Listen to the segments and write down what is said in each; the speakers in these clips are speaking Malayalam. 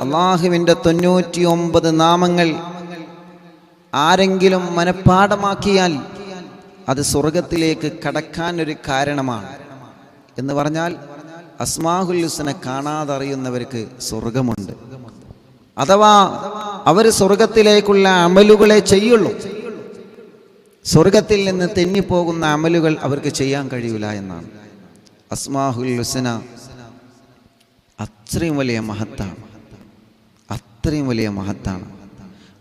അള്ളാഹുവിൻ്റെ 99 നാമങ്ങൾ ആരെങ്കിലും മനഃപ്പാഠമാക്കിയാൽ അത് സ്വർഗത്തിലേക്ക് കടക്കാൻ ഒരു കാരണമാണ് എന്ന് പറഞ്ഞാൽ അസ്മാഉൽ ഹുസ്ന കാണാതറിയുന്നവർക്ക് സ്വർഗമുണ്ട്. അഥവാ അവർ സ്വർഗത്തിലേക്കുള്ള അമലുകളെ ചെയ്യുള്ളൂ. സ്വർഗത്തിൽ നിന്ന് തെന്നിപ്പോകുന്ന അമലുകൾ അവർക്ക് ചെയ്യാൻ കഴിയില്ല എന്നാണ്. അസ്മാഉൽ ഹുസ്ന അത്രയും വലിയ മഹത്താണ്, അത്രയും വലിയ മഹത്താണ്.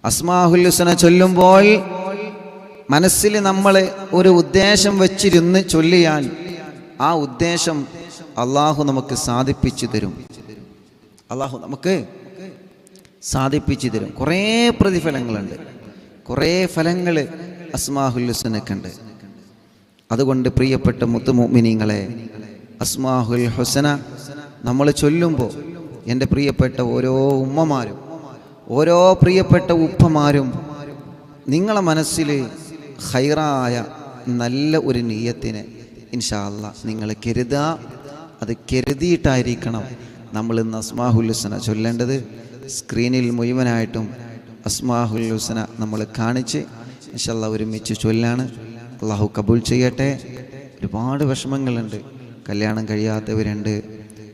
അസ്മാഉൽ ഹുസ്ന ചൊല്ലുമ്പോൾ മനസ്സിൽ നമ്മൾ ഒരു ഉദ്ദേശം വെച്ചിരുന്ന് ചൊല്ലിയാൽ ആ ഉദ്ദേശം അള്ളാഹു നമുക്ക് സാധിപ്പിച്ചു തരും. അള്ളാഹു നമുക്ക് സാധിപ്പിച്ചു തരും. കുറേ പ്രതിഫലങ്ങളുണ്ട്, കുറേ ഫലങ്ങൾ അസ്മാഉൽ ഹുസ്നക്കുണ്ട്. അതുകൊണ്ട് പ്രിയപ്പെട്ട മുത്തുമുഅ്മിനീങ്ങളെ, അസ്മാഉൽ ഹുസ്ന നമ്മൾ ചൊല്ലുമ്പോൾ എൻ്റെ പ്രിയപ്പെട്ട ഓരോ ഉമ്മമാരും ഓരോ പ്രിയപ്പെട്ട ഉപ്പമാരും നിങ്ങളെ മനസ്സിൽ ഖൈറായ നല്ല ഒരു നിയ്യത്തിനെ ഇൻഷാ അല്ലാഹ് നിങ്ങൾ കരുതുക. അത് കരുതിയിട്ടായിരിക്കണം നമ്മൾ ഇന്ന് അസ്മാഉൽ ഹുസ്ന ചൊല്ലേണ്ടത്. സ്ക്രീനിൽ മുഴുവനായിട്ടും അസ്മാഉൽ ഹുസ്ന നമ്മൾ കാണിച്ച് ഇൻഷാ അല്ലാഹ് ഒരുമിച്ച് ചൊല്ലാണ്. അള്ളാഹു കബൂൽ ചെയ്യട്ടെ. ഒരുപാട് വിഷമങ്ങളുണ്ട്, കല്യാണം കഴിയാത്തവരുണ്ട്,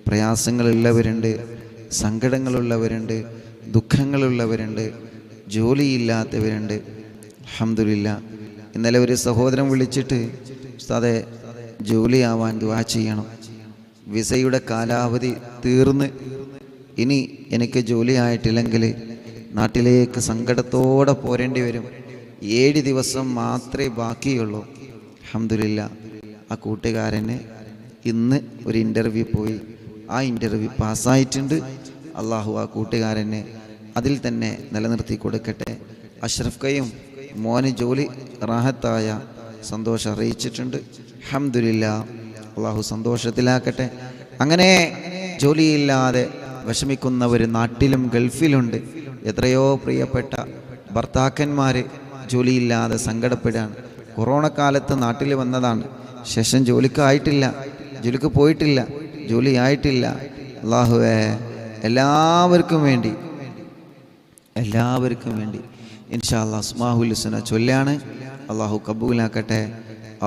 പ്രയാസങ്ങളുള്ളവരുണ്ട്, സങ്കടങ്ങളുള്ളവരുണ്ട്, ദുഃഖങ്ങളുള്ളവരുണ്ട്, ജോലിയില്ലാത്തവരുണ്ട്. അൽഹംദുലില്ലാഹ് ഇന്നലെ ഒരു സഹോദരൻ വിളിച്ചിട്ട് ഉസ്താദേ ജോലിയാവാൻ ദുആ ചെയ്യണം, വിസയുടെ കാലാവധി തീർന്ന് ഇനി എനിക്ക് ജോലി ആയിട്ടില്ലെങ്കിൽ നാട്ടിലേക്ക് സങ്കടത്തോടെ പോരേണ്ടി വരും, 7 ദിവസം മാത്രമേ ബാക്കിയുള്ളൂ. അൽഹംദുലില്ലാഹ് ആ കൂട്ടുകാരന് ഇന്ന് ഒരു ഇൻ്റർവ്യൂ പോയി, ആ ഇൻ്റർവ്യൂ പാസ്സായിട്ടുണ്ട്. അള്ളാഹു ആ കൂട്ടുകാരനെ അതിൽ തന്നെ നിലനിർത്തി കൊടുക്കട്ടെ. അഷ്റഫ് കയ്യും മോന് ജോലി റാഹത്തായ സന്തോഷം അറിയിച്ചിട്ടുണ്ട്. അൽഹംദുലില്ലാഹ് അള്ളാഹു സന്തോഷത്തിലാക്കട്ടെ. അങ്ങനെ ജോലിയില്ലാതെ വിഷമിക്കുന്നവർ നാട്ടിലും ഗൾഫിലുണ്ട്. എത്രയോ പ്രിയപ്പെട്ട ഭർത്താക്കന്മാർ ജോലിയില്ലാതെ സങ്കടപ്പെടുകയാണ്. കൊറോണ കാലത്ത് നാട്ടിൽ വന്നതാണ്, ശേഷം ജോലിക്കായിട്ടില്ല, ജോലിക്ക് പോയിട്ടില്ല, ജോലി ആയിട്ടില്ല. അള്ളാഹുവേ എല്ലാവർക്കും വേണ്ടി ഇൻഷാ അല്ലാഹ് അസ്മാഉൽ ഹുസ്ന ചൊല്ലാണ്. അള്ളാഹു കബൂലാക്കട്ടെ,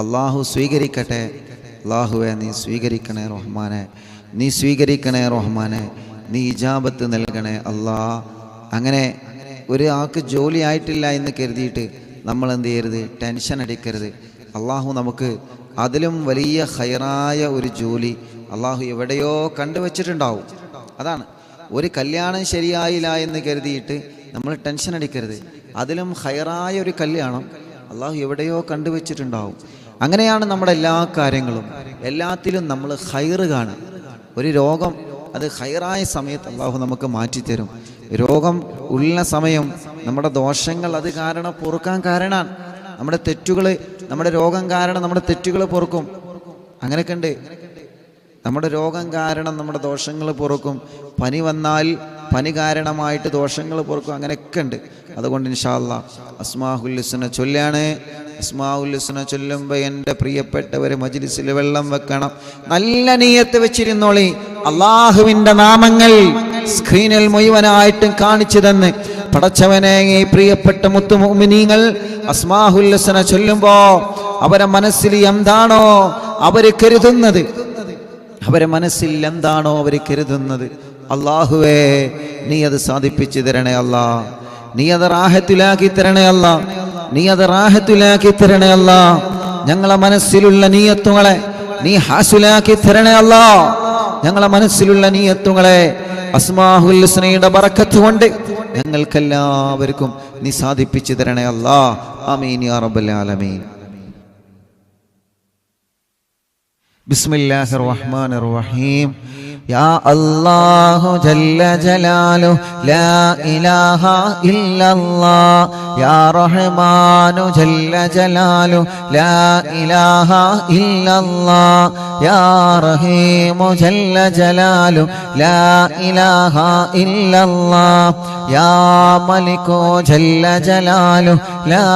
അള്ളാഹു സ്വീകരിക്കട്ടെ. അള്ളാഹുവെ നീ സ്വീകരിക്കണേ റഹ്മാനെ, നീ സ്വീകരിക്കണേ റഹ്മാനെ, നീ ഇജാബത്ത് നൽകണേ അല്ലാ. അങ്ങനെ ഒരാൾക്ക് ജോലി ആയിട്ടില്ല എന്ന് കരുതിയിട്ട് നമ്മൾ എന്ത് ചെയ്യരുത്, ടെൻഷൻ അടിക്കരുത്. അള്ളാഹു നമുക്ക് അതിലും വലിയ ഖൈറായ ഒരു ജോലി അള്ളാഹു എവിടെയോ കണ്ടുവച്ചിട്ടുണ്ടാവും. അതാണ്, ഒരു കല്യാണം ശരിയായില്ല എന്ന് കരുതിയിട്ട് നമ്മൾ ടെൻഷൻ അടിക്കരുത്. അതിലും ഖൈറായ ഒരു കല്യാണം അള്ളാഹു എവിടെയോ കണ്ടുവച്ചിട്ടുണ്ടാവും. അങ്ങനെയാണ് നമ്മുടെ എല്ലാ കാര്യങ്ങളും, എല്ലാത്തിലും നമ്മൾ ഖൈറ് കാണുക. ഒരു രോഗം അത് ഖൈറായ സമയത്ത് അള്ളാഹു നമുക്ക് മാറ്റിത്തരും. രോഗം ഉള്ള സമയം നമ്മുടെ ദോഷങ്ങൾ അത് കാരണം പൊറുക്കാൻ കാരണമാണ്. നമ്മുടെ തെറ്റുകൾ, നമ്മുടെ രോഗം കാരണം നമ്മുടെ തെറ്റുകൾ പൊറുക്കും. അങ്ങനെയൊക്കെ ഉണ്ട്. നമ്മുടെ രോഗം കാരണം നമ്മുടെ ദോഷങ്ങൾ പൊറുക്കും. പനി വന്നാൽ പനി കാരണമായിട്ട് ദോഷങ്ങൾ പൊറുക്കും. അങ്ങനെയൊക്കെ ഉണ്ട്. അതുകൊണ്ട് ഇൻഷാ അല്ലാഹ് അസ്മാഉൽ ഹുസ്ന ചൊല്ലാണ്. അസ്മാഉൽ ഹുസ്ന ചൊല്ലുമ്പോൾ എൻ്റെ പ്രിയപ്പെട്ടവർ മജ്ലിസിൽ വെള്ളം വെക്കണം, നല്ല നിയ്യത്ത് വെച്ചിരുന്നോളി. അള്ളാഹുവിൻ്റെ നാമങ്ങൾ സ്ക്രീനിൽ മുഴുവനായിട്ടും കാണിച്ചു തന്ന് പടച്ചവനെ, ഈ പ്രിയപ്പെട്ട മുത്തുമുഅ്മിനീങ്ങൾ അസ്മാഉൽ ഹുസ്ന ചൊല്ലുമ്പോൾ അവരെ മനസ്സിൽ എന്താണോ അവർ കരുതുന്നത്, അവരെ മനസ്സിൽ എന്താണോ അവർ കരുതുന്നത്, അള്ളാഹുവേ നീ അത് സാധിപ്പിച്ചു തരണേ അല്ലാ, നീ അത് റാഹത്തിലാക്കി തരണേ അല്ലാ, നീ അത് റാഹത്തിലാക്കി തരണേ അല്ലാ. ഞങ്ങളെ മനസ്സിലുള്ള നിയ്യത്തുകളെ നീ ഹാസിലാക്കി തരണേ അല്ലാ. ഞങ്ങളെ മനസ്സിലുള്ള നിയ്യത്തുകളെ അസ്മാഉൽ ഹുസ്നയുടെ ബറക്കത്ത് കൊണ്ട് ഞങ്ങൾക്കെല്ലാവർക്കും നീ സാധിപ്പിച്ചു തരണേ അല്ലാ. ആമീൻ യാ റബ്ബൽ ആലമീൻ. ബിസ്മില്ലാഹിർ റഹ്മാനിർ റഹീം. യാ അല്ലാഹു ജല്ല ജലാലു ലാ ഇലാഹ ഇല്ലല്ലാഹ്. യാ റഹ്മാനു ജല്ല ജലാലു ലാ ഇലാഹ ഇല്ലല്ലാഹ്. യാ റഹീമു ജല്ല ജലാലു ലാ ഇലാഹ ഇല്ലല്ലാഹ്. യാ മലികു ജല്ല ജലാലു ലാ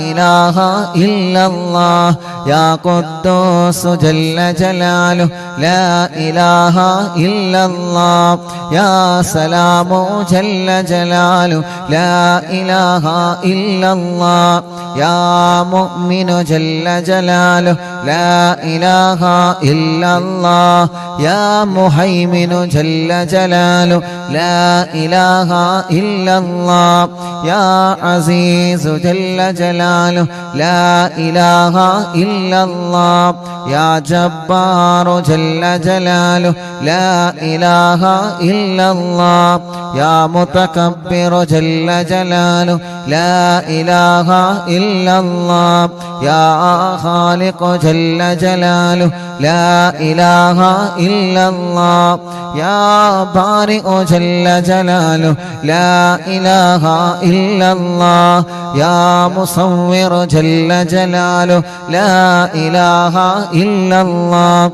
ഇലാഹ ഇല്ലല്ലാഹ്. യാ ഖുദ്ദൂസ് ജല്ല ജലാലു ലാ ഇലാഹ إلا الله يا سلام جل جلاله لا إله إلا الله يا مؤمن جل جلاله لا إله إلا الله يا مهيمن جل جلاله لا إله إلا الله يا عزيز جل جلاله لا إله إلا الله يا جبار جل جلاله لا إله إلا الله يا متكبر جل جلاله لا إله إلا الله يا خالق جل جلاله لا إله إلا الله يا بارئ جل جلاله لا إله إلا الله يا مصور جل جلاله لا إله إلا الله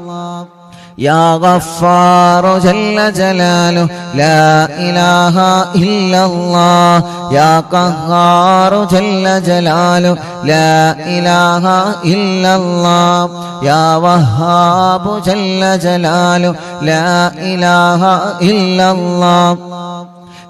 يا غفار جل جلاله لا إله إلا الله يا قهار جل جلاله لا إله إلا الله يا وهاب جل جلاله لا إله إلا الله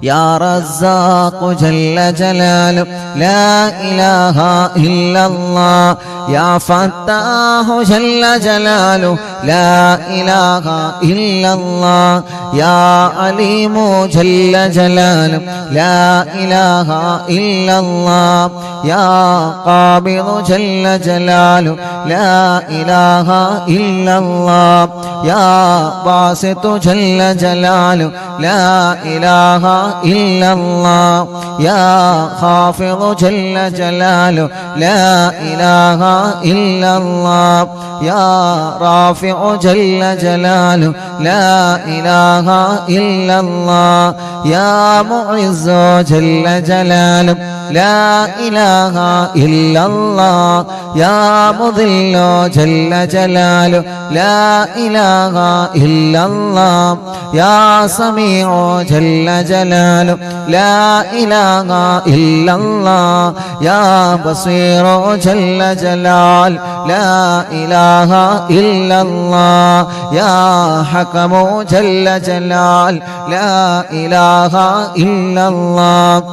يا رزاق جل جلاله لا إله إلا الله يا فتاح جل جلاله لا إله إلا الله يا عليم جل جلاله لا إله إلا الله يا قابض جل جلاله لا إله إلا الله يا باسط جل جلاله لا إله إلا الله يا خافض جل جلاله لا إله إلا الله يا رافع جل جلاله لا إله إلا الله يا معز جل جلاله لا إله إلا الله يا مذل جل جلاله لا إله إلا الله يا سميع جل جلاله لا إله إلا الله يا بصير جل جلال لا إله إلا الله يا حكم جل جلال لا إله إلا الله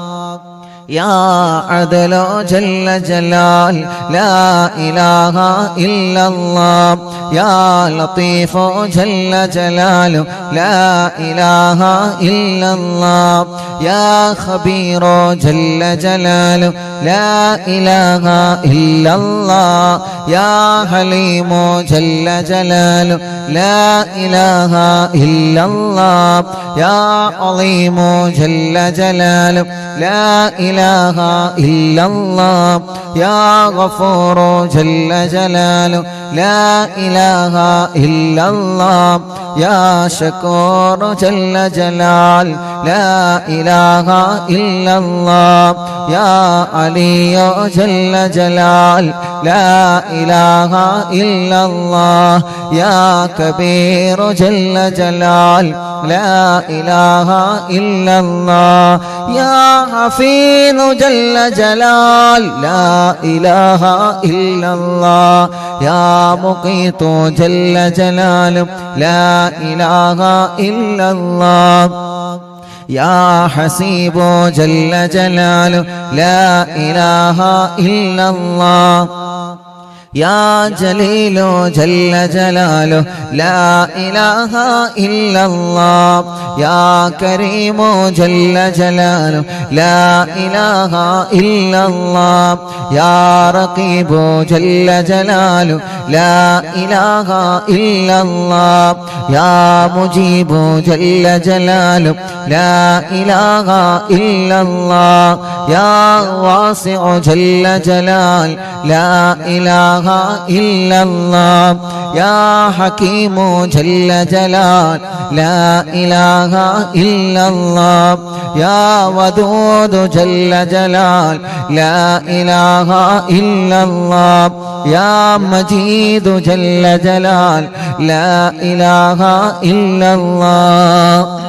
يا عدل جل جلال لا إله إلا الله يا لطيف جل جلاله لا إله إلا الله يا خبير جل جلاله لا إله إلا الله يا حليم جل جلاله لا إله إلا الله يا عظيم جل جلاله لا إله إلا الله يا غفور جل جلاله لا إله إلا الله يا شكور جل جلال لا إله إلا الله يا علي جل جلال لا إله إلا الله يا كبير جل جلال لا إله إلا الله يا حفيظ جل جلال لا إله إلا الله يا مقيت جل جلاله لا إله إلا الله يا حسيب جل جلاله لا إله إلا الله يا جليل جل جلاله لا إله إلا الله يا كريم جل جلاله لا إله إلا الله يا رقيب جل جلاله لا إله إلا الله يا مجيب جل جلاله لا إله إلا الله يا واسع جل جلال لا إله إلا الله يا حكيم جل جلال لا إله إلا الله يا ودود جل جلال لا إله إلا الله يا مجيد جل جلال لا إله إلا الله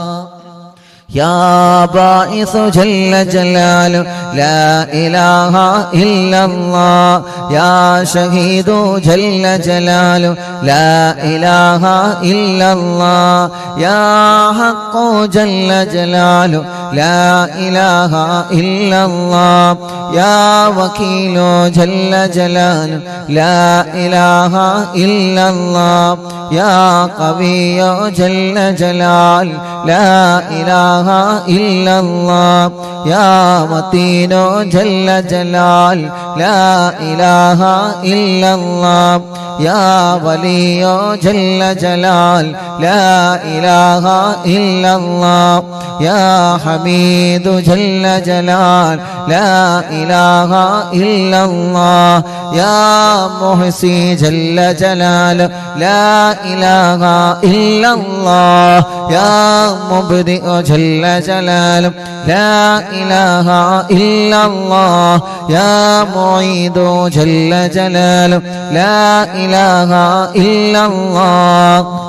يا باعث جل جلاله لا إله إلا الله يا شهيد جل جلاله لا إله إلا الله يا حق جل جلاله لا إله إلا الله يا وكيل جل جلاله لا إله إلا الله يا قوي جل جلاله لا إله إلا الله يا متين جل جلاله لا إله إلا الله يا ولي جل جلاله لا إله إلا الله يا حميد جل جلاله لا إله إلا الله يا محصي جل جلاله لا إله إلا الله يا مبدئ جل جلاله لا إله إلا الله يا معيد جل جلاله لا إله إلا الله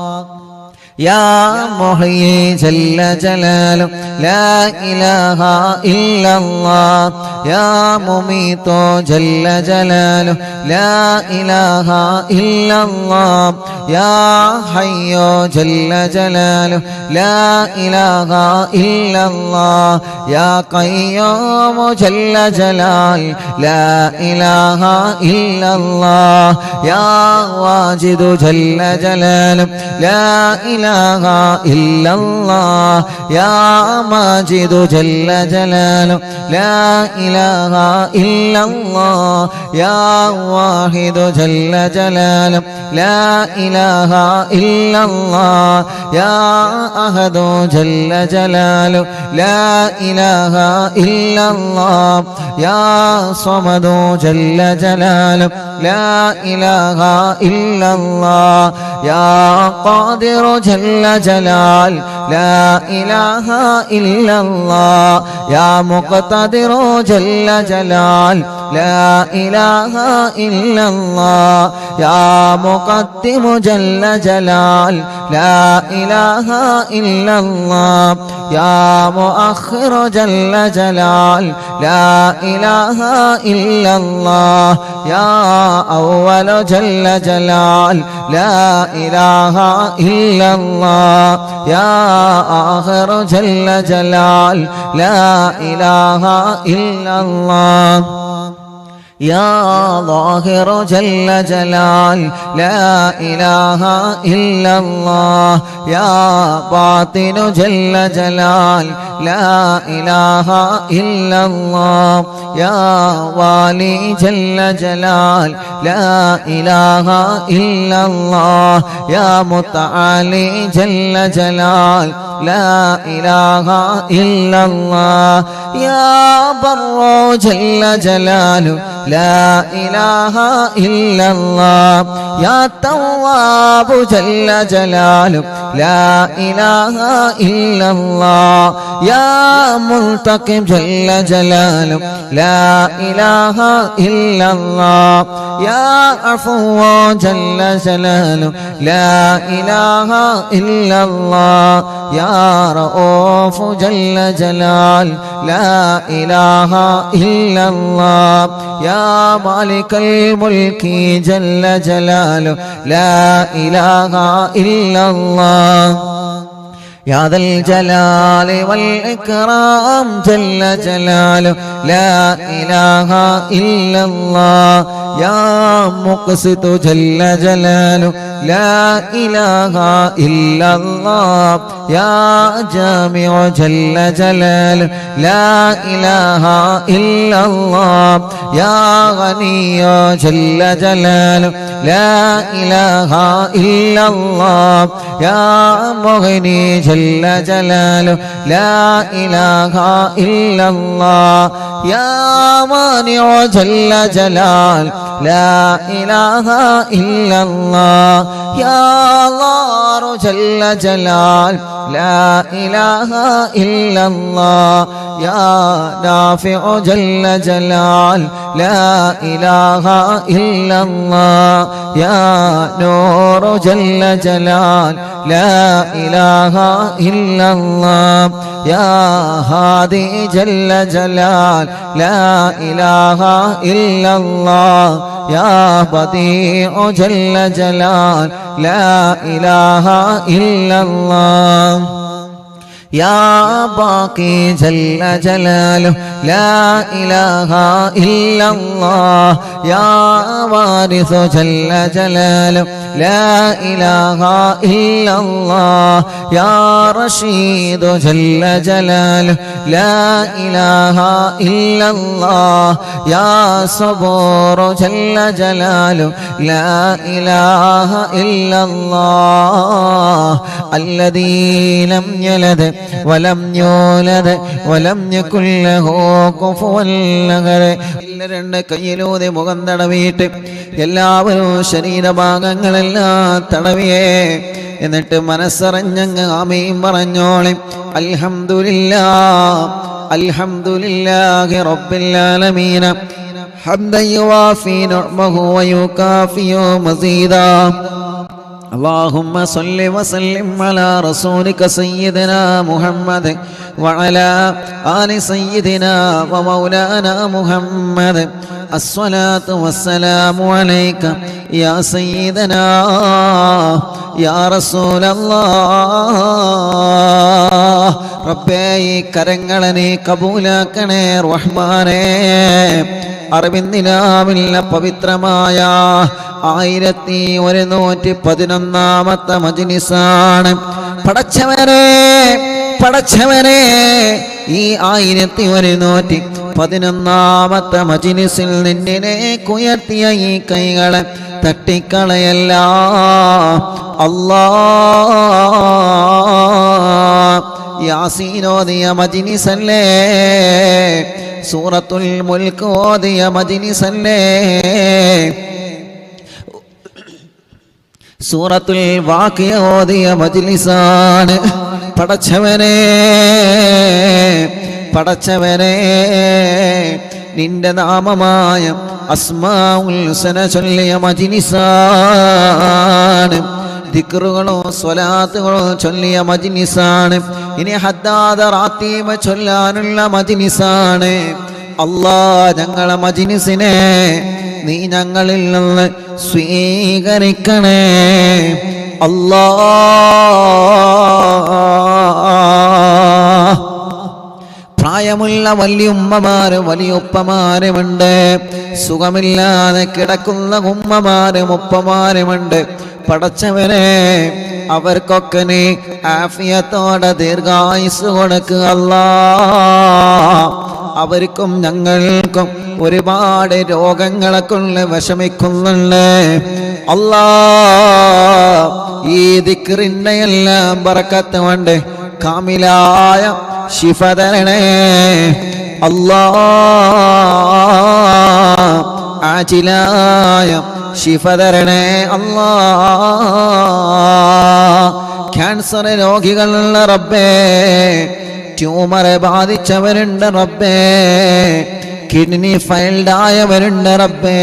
يا محيي جل جلاله لا إله إلا الله يا مميت جل جلاله لا إله إلا الله يا حي جل جلاله لا إله إلا الله يا قيوم جل جلاله لا إله إلا الله يا واجد جل جلاله لا إله إلا الله يا ماجد جل جلاله لا إله إلا الله يا واحد جل جلاله لا إله إلا الله يا أحد جل جلاله لا إله إلا الله يا صمد جل جلاله لا إله إلا الله يا قادر جل جلاله لا إله إلا الله يا مقتدر جل جلاله لا إله إلا الله يا مقدم جل جلاله لا إله إلا الله يا مؤخر جل جلاله لا إله إلا الله يا أول جل جلاله لا إله إلا الله يا آخر جل جلاله لا إله إلا الله يا ظاهر جل جلال لا إله إلا الله يا باطن جل جلال لا إله إلا الله يا والي جل جلال لا إله إلا الله يا متعالي جل جلال لا إله إلا الله يا بر جل جلاله لا إله إلا الله يا تواب جل جلاله لا إله إلا الله يا منتقم جل جلاله لا إله إلا الله يا عفو جل جلاله لا إله إلا الله يا رؤوف جل جلاله لا إله إلا الله يا مالك الملك جل جلاله لا إله إلا الله يا ذا الجلال والإكرام جل جلاله لا إله إلا الله يا مقسط جل جلاله لا إله إلا الله يا جامع جل جلاله لا إله إلا الله يا غني جل جلاله لا إله إلا الله يا مغني جل جلاله لا إله إلا الله يا مانع جل جلاله لا إله إلا الله يا الله جل جلاله لا إله إلا الله يا نافع جل جلاله لا إله إلا الله يا نور جل جلال لا إله إلا الله يا هادي جل جلال لا إله إلا الله يا بديع جل جلال لا إله إلا الله يا باقي جل جلاله لا إله إلا الله يا وارث جل جلاله لا إله إلا الله يا رشيد جل جلاله لا إله إلا الله يا صبور جل جلاله لا إله إلا الله الذي لم يلد ولم يولد ولم يكن له كفوا أحد. രണ്ട് കയ്യിലൂതി മുഖം തടവിയിട്ട് എല്ലാവരും ശരീരഭാഗങ്ങളെല്ലാം തടവിയേ. എന്നിട്ട് മനസ്സറിഞ്ഞങ്ങ് ആമീൻ പറഞ്ഞോളെ. അൽഹംദുലില്ലാഹ് അൽഹംദുലില്ലാഹി റബ്ബിൽ ആലമീൻ ഹംദൻ യുവാഫി നിഅമഹു വയുകാഫിയു മസീദാ. اللهم صل وسلم على رسولك سيدنا محمد وعلى آل سيدنا ومولانا محمد. الصلاة والسلام عليك يا سيدنا يا رسول الله. ربي കരങ്ങളെ കബൂലാക്കണേ റഹ്മാനേ. അറിവിന്ദിനാവില്ല പവിത്രമായ 1111 മജ്‌ലിസാണ്. പടച്ചവനെ ഈ 1111 മജ്‌ലിസിൽ നിന്നെ ഉയർത്തിയ ഈ കൈകളെ തട്ടിക്കളയല്ല അല്ലാഹ്. യാസീനോദിയ മജ്‌ലിസല്ലേ, സൂറത്തുൽ മുൽക്ക് ഓദിയ മജ്‌ലിസല്ലേ, സൂറത്തുൽ വാഖിയ ഓദിയ മജ്‌ലിസാണ്. പടച്ചവനെ നിന്റെ നാമമായ അസ്മാഉൽ ഹുസ്ന ചൊല്ലിയ മജ്‌ലിസാണ്. ദിക്റുകളോ സ്വലാത്തുകളോ ചൊല്ലിയ മജ്‌ലിസാണ്. ഇനി ഹദ്ദാദ റാത്തീബ ചൊല്ലാനുള്ള മജ്‌ലിസാണ്. അല്ലാഹ് ഞങ്ങളെ മജ്‌ലിസിനെ നീ ഞങ്ങളിൽ നിന്ന് സ്വീകരിക്കണേ അല്ലാഹ്. പ്രായമുള്ള വലിയുമ്മമാര് വലിയുപ്പമാരുമുണ്ട്, സുഖമില്ലാതെ കിടക്കുന്ന ഉമ്മമാരും ഉപ്പമാരുമുണ്ട്. പടച്ചവനെ അവർക്കൊക്കെ നീ ആഫിയത്തോടെ ദീർഘായുസ് കൊടുക്കുക അല്ലാഹ്. അവർക്കും ഞങ്ങൾക്കും ഒരുപാട് രോഗങ്ങളെ കൊണ്ട് വിഷമിക്കുന്നുണ്ട് അല്ലാഹ്. ഈ ദിക്റിന്റെ എല്ലാം ബറക്കത്ത് കൊണ്ട് കാമിലായ ശിഫ തരണേ അല്ലാഹ്. ആജിലായ ശിഫ തരണേ അല്ലാഹ്. ക്യാൻസർ രോഗികളുള്ള റബ്ബേ, ട്യൂമറെ ബാധിച്ചവരുണ്ട് റബ്ബേ, കിഡ്നി ഫെയിൽഡ് ആയവരുണ്ട് റബ്ബേ,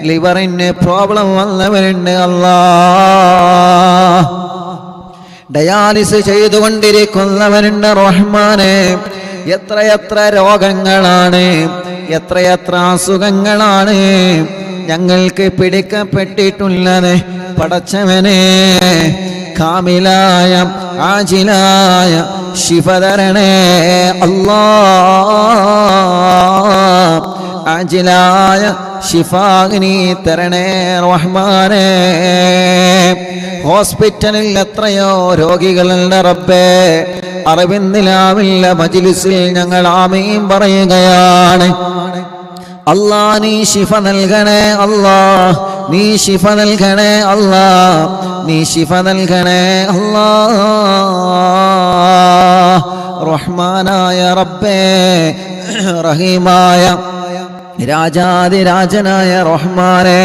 ലിവറിന് പ്രോബ്ലം വന്നവരുണ്ട് അല്ലാഹ്. ഡയാലിസ് ചെയ്തുകൊണ്ടിരിക്കുന്നവരുണ്ട് റഹ്മാനെ. എത്രയെത്ര രോഗങ്ങളാണ്, എത്രയെത്ര അസുഖങ്ങളാണ് ഞങ്ങൾക്ക് പിടിക്കപ്പെട്ടിട്ടുള്ളത്. പടച്ചവനെ കാമിലായ ആജിലായ ശിഫ തരണേ അല്ലാഹ്. ആജിലായ ശിഫാഗ്നി തരണേ റഹ്മാനേ. ഹോസ്പിറ്റലിൽ എത്രയോ രോഗികളുണ്ട് റബ്ബേ. അറിവിന്ദിലാവില്ല മജ്‌ലിസിൽ ഞങ്ങൾ ആമീൻ പറയുകയാണ്. അല്ലാഹ് നീ ശിഫ നൽകണേ അല്ലാഹ്, നീ ശിഫ നൽകണേ അല്ലാഹ്, നീ ശിഫ നൽകണേ അല്ലാഹ്. റഹ്മാനായ റബ്ബേ, റഹീമായ രാജാതിരാജനായ റഹ്മാനെ,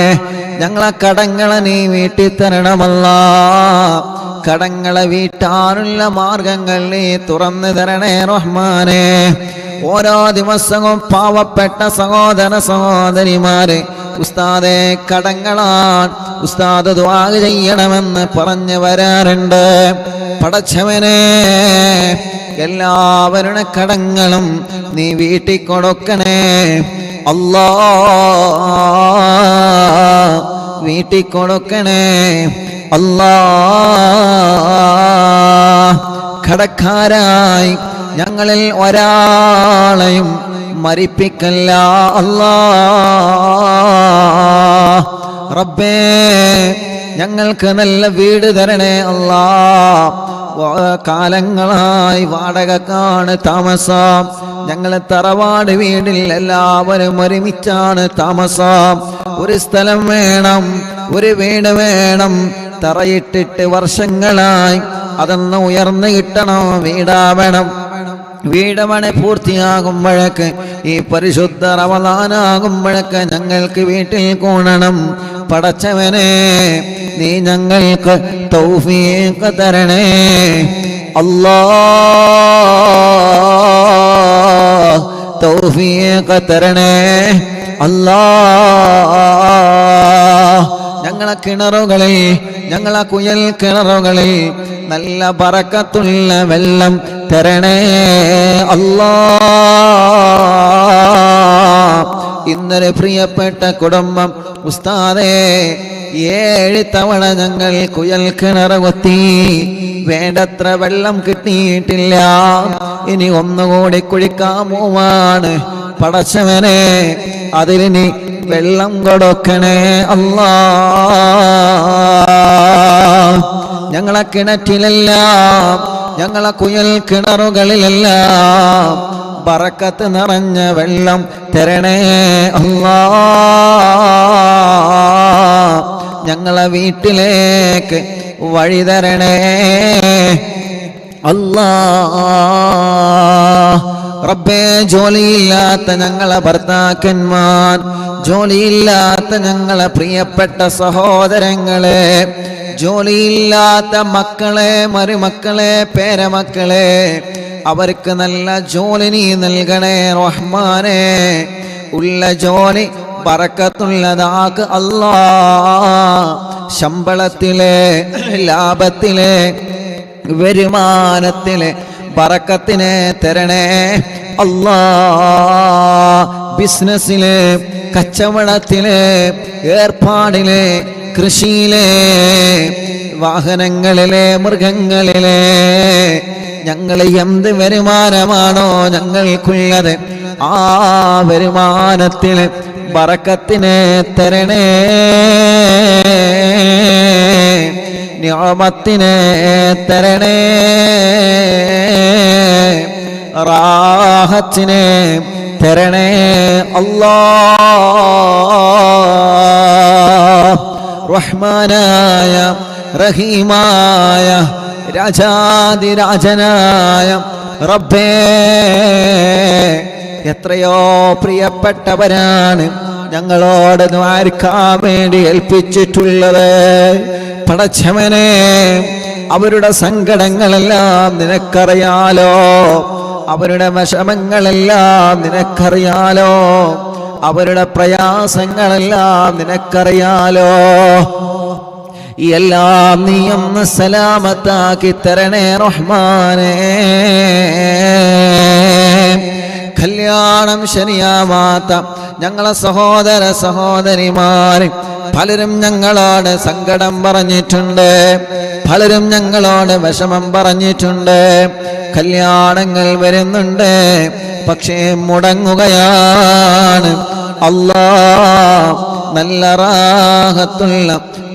ഞങ്ങളെ കടങ്ങളെ നീ വീട്ടിത്തരണമല്ലാഹ്. കടങ്ങളെ വീട്ടാനുള്ള മാർഗങ്ങൾ നീ തുറന്നു തരണേ റഹ്മാനെ. ഓരോ ദിവസവും പാവപ്പെട്ട സഹോദര സഹോദരിമാരെ ഉസ്താദെ കടങ്ങളാണ്, ഉസ്താദ് ദുആ ചെയ്യണമെന്ന് പറഞ്ഞു വരാറുണ്ട്. പടച്ചവനെ, എല്ലാവരുടെ കടങ്ങളും നീ വീട്ടിൽ കൊടുക്കണേ അല്ലാ, വീട്ടിൽ കൊടുക്കണേ അല്ലാ. കടക്കാരായി ഞങ്ങളിൽ ഒരാളെയും മരിപ്പിക്കല്ല അല്ലാ. റബ്ബേ, ഞങ്ങൾക്ക് നല്ല വീട് തരണേ അല്ലാ. കാലങ്ങളായി വാടകക്കാണ് താമസം. ഞങ്ങൾ തറവാട് വീടിൽ എല്ലാവരും ഒരുമിച്ചാണ് താമസം. ഒരു സ്ഥലം വേണം, ഒരു വീട് വേണം. തറയിട്ടിട്ട് വർഷങ്ങളായി, അതൊന്ന് ഉയർന്നു കിട്ടണം, വീടാവണം. വീടമണി പൂർത്തിയാകുമ്പോഴേക്ക്, ഈ പരിശുദ്ധ റമളാനാകുമ്പോഴേക്ക് ഞങ്ങൾക്ക് വീട്ടിൽ കൂടണം. പടച്ചവനെ, നീ ഞങ്ങൾക്ക് തൗഫീഖ് തരണേ അല്ലാ, തൗഫീഖ് തരണേ അല്ലാ. ഞങ്ങളെ കിണറുകളിൽ, ഞങ്ങളെ കുയൽ കിണറുകളിൽ നല്ല ബറക്കത്തുള്ള വെള്ളം തരണേ അല്ലാ. ഇന്നലെ പ്രിയപ്പെട്ട കുടുംബം ഉസ്താദേ 7 തവണ ഞങ്ങൾ കുയൽ കിണർ കൊത്തി, വേണ്ടത്ര വെള്ളം കിട്ടിയിട്ടില്ല. ഇനി ഒന്നുകൂടി കുഴിക്കാൻ പോവാണ്. പടച്ചവനെ, അതിലിനി വെള്ളം കൊടുക്കണേ അല്ലാ. ഞങ്ങളെ കിണറ്റിലെല്ലാം, ഞങ്ങളെ കുയൽ കിണറുകളിലെല്ലാം ബറക്കത്ത് നിറഞ്ഞ വെള്ളം തരണേ അല്ലാ. ഞങ്ങളെ വീട്ടിലേക്ക് വഴി തരണേ അല്ലാ. റബ്ബേ, ജോലിയില്ലാത്ത ഞങ്ങളെ ഭർത്താക്കന്മാർ, ജോലിയില്ലാത്ത ഞങ്ങളെ പ്രിയപ്പെട്ട സഹോദരങ്ങളെ, ജോലിയില്ലാത്ത മക്കളെ, മരുമക്കളെ, പേരമക്കളെ, അവർക്ക് നല്ല ജോലി നീ നൽകണേ റഹ്മാനെ. ഉള്ള ജോലി ബറക്കത്തുള്ളതാക്ക് അല്ലാ. ശമ്പളത്തിലെ, ലാഭത്തിലെ, വരുമാനത്തിലെ ബറക്കത്തിനെ തരണേ അല്ലാ. ബിസിനസ്സിലെ, കച്ചവടത്തിലെ, ഏർപ്പാടിലെ, കൃഷിയിലെ, വാഹനങ്ങളിലെ, മൃഗങ്ങളിലെ, ഞങ്ങൾ എന്ത് വരുമാനമാണോ ഞങ്ങൾക്കുള്ളത്, ആ വരുമാനത്തിൽ ബറക്കത്തിനെ തരണേ, നിഅമത്തിനെ തരണേ, റാഹത്തിനെ തരണേ അല്ലാ. റഹ്മാനായ റഹീമായ രാജാതിരാജനായ റബ്ബേ, എത്രയോ പ്രിയപ്പെട്ടവരാണ് ഞങ്ങളോട് ദ്വാരക്കാൻ വേണ്ടി ഏൽപ്പിച്ചിട്ടുള്ളത്. പടച്ചവനെ, അവരുടെ സങ്കടങ്ങളെല്ലാം നിനക്കറിയാലോ, അവരുടെ വിഷമങ്ങളെല്ലാം നിനക്കറിയാലോ, അവരുടെ പ്രയാസങ്ങളെല്ലാം നിനക്കറിയാലോ. എല്ലാം നീ ഒന്ന് സലാമത്താക്കി തരണേ റഹ്മാനേ. കല്യാണം ശരിയാവാത്ത ഞങ്ങളെ സഹോദര സഹോദരിമാർ പലരും ഞങ്ങളോട് സങ്കടം പറഞ്ഞിട്ടുണ്ട്, പലരും ഞങ്ങളോട് വിഷമം പറഞ്ഞിട്ടുണ്ട്. കല്യാണങ്ങൾ വരുന്നുണ്ട്, പക്ഷേ മുടങ്ങുകയാണ്. അല്ലാ, നല്ല റാഹത്തുള്ള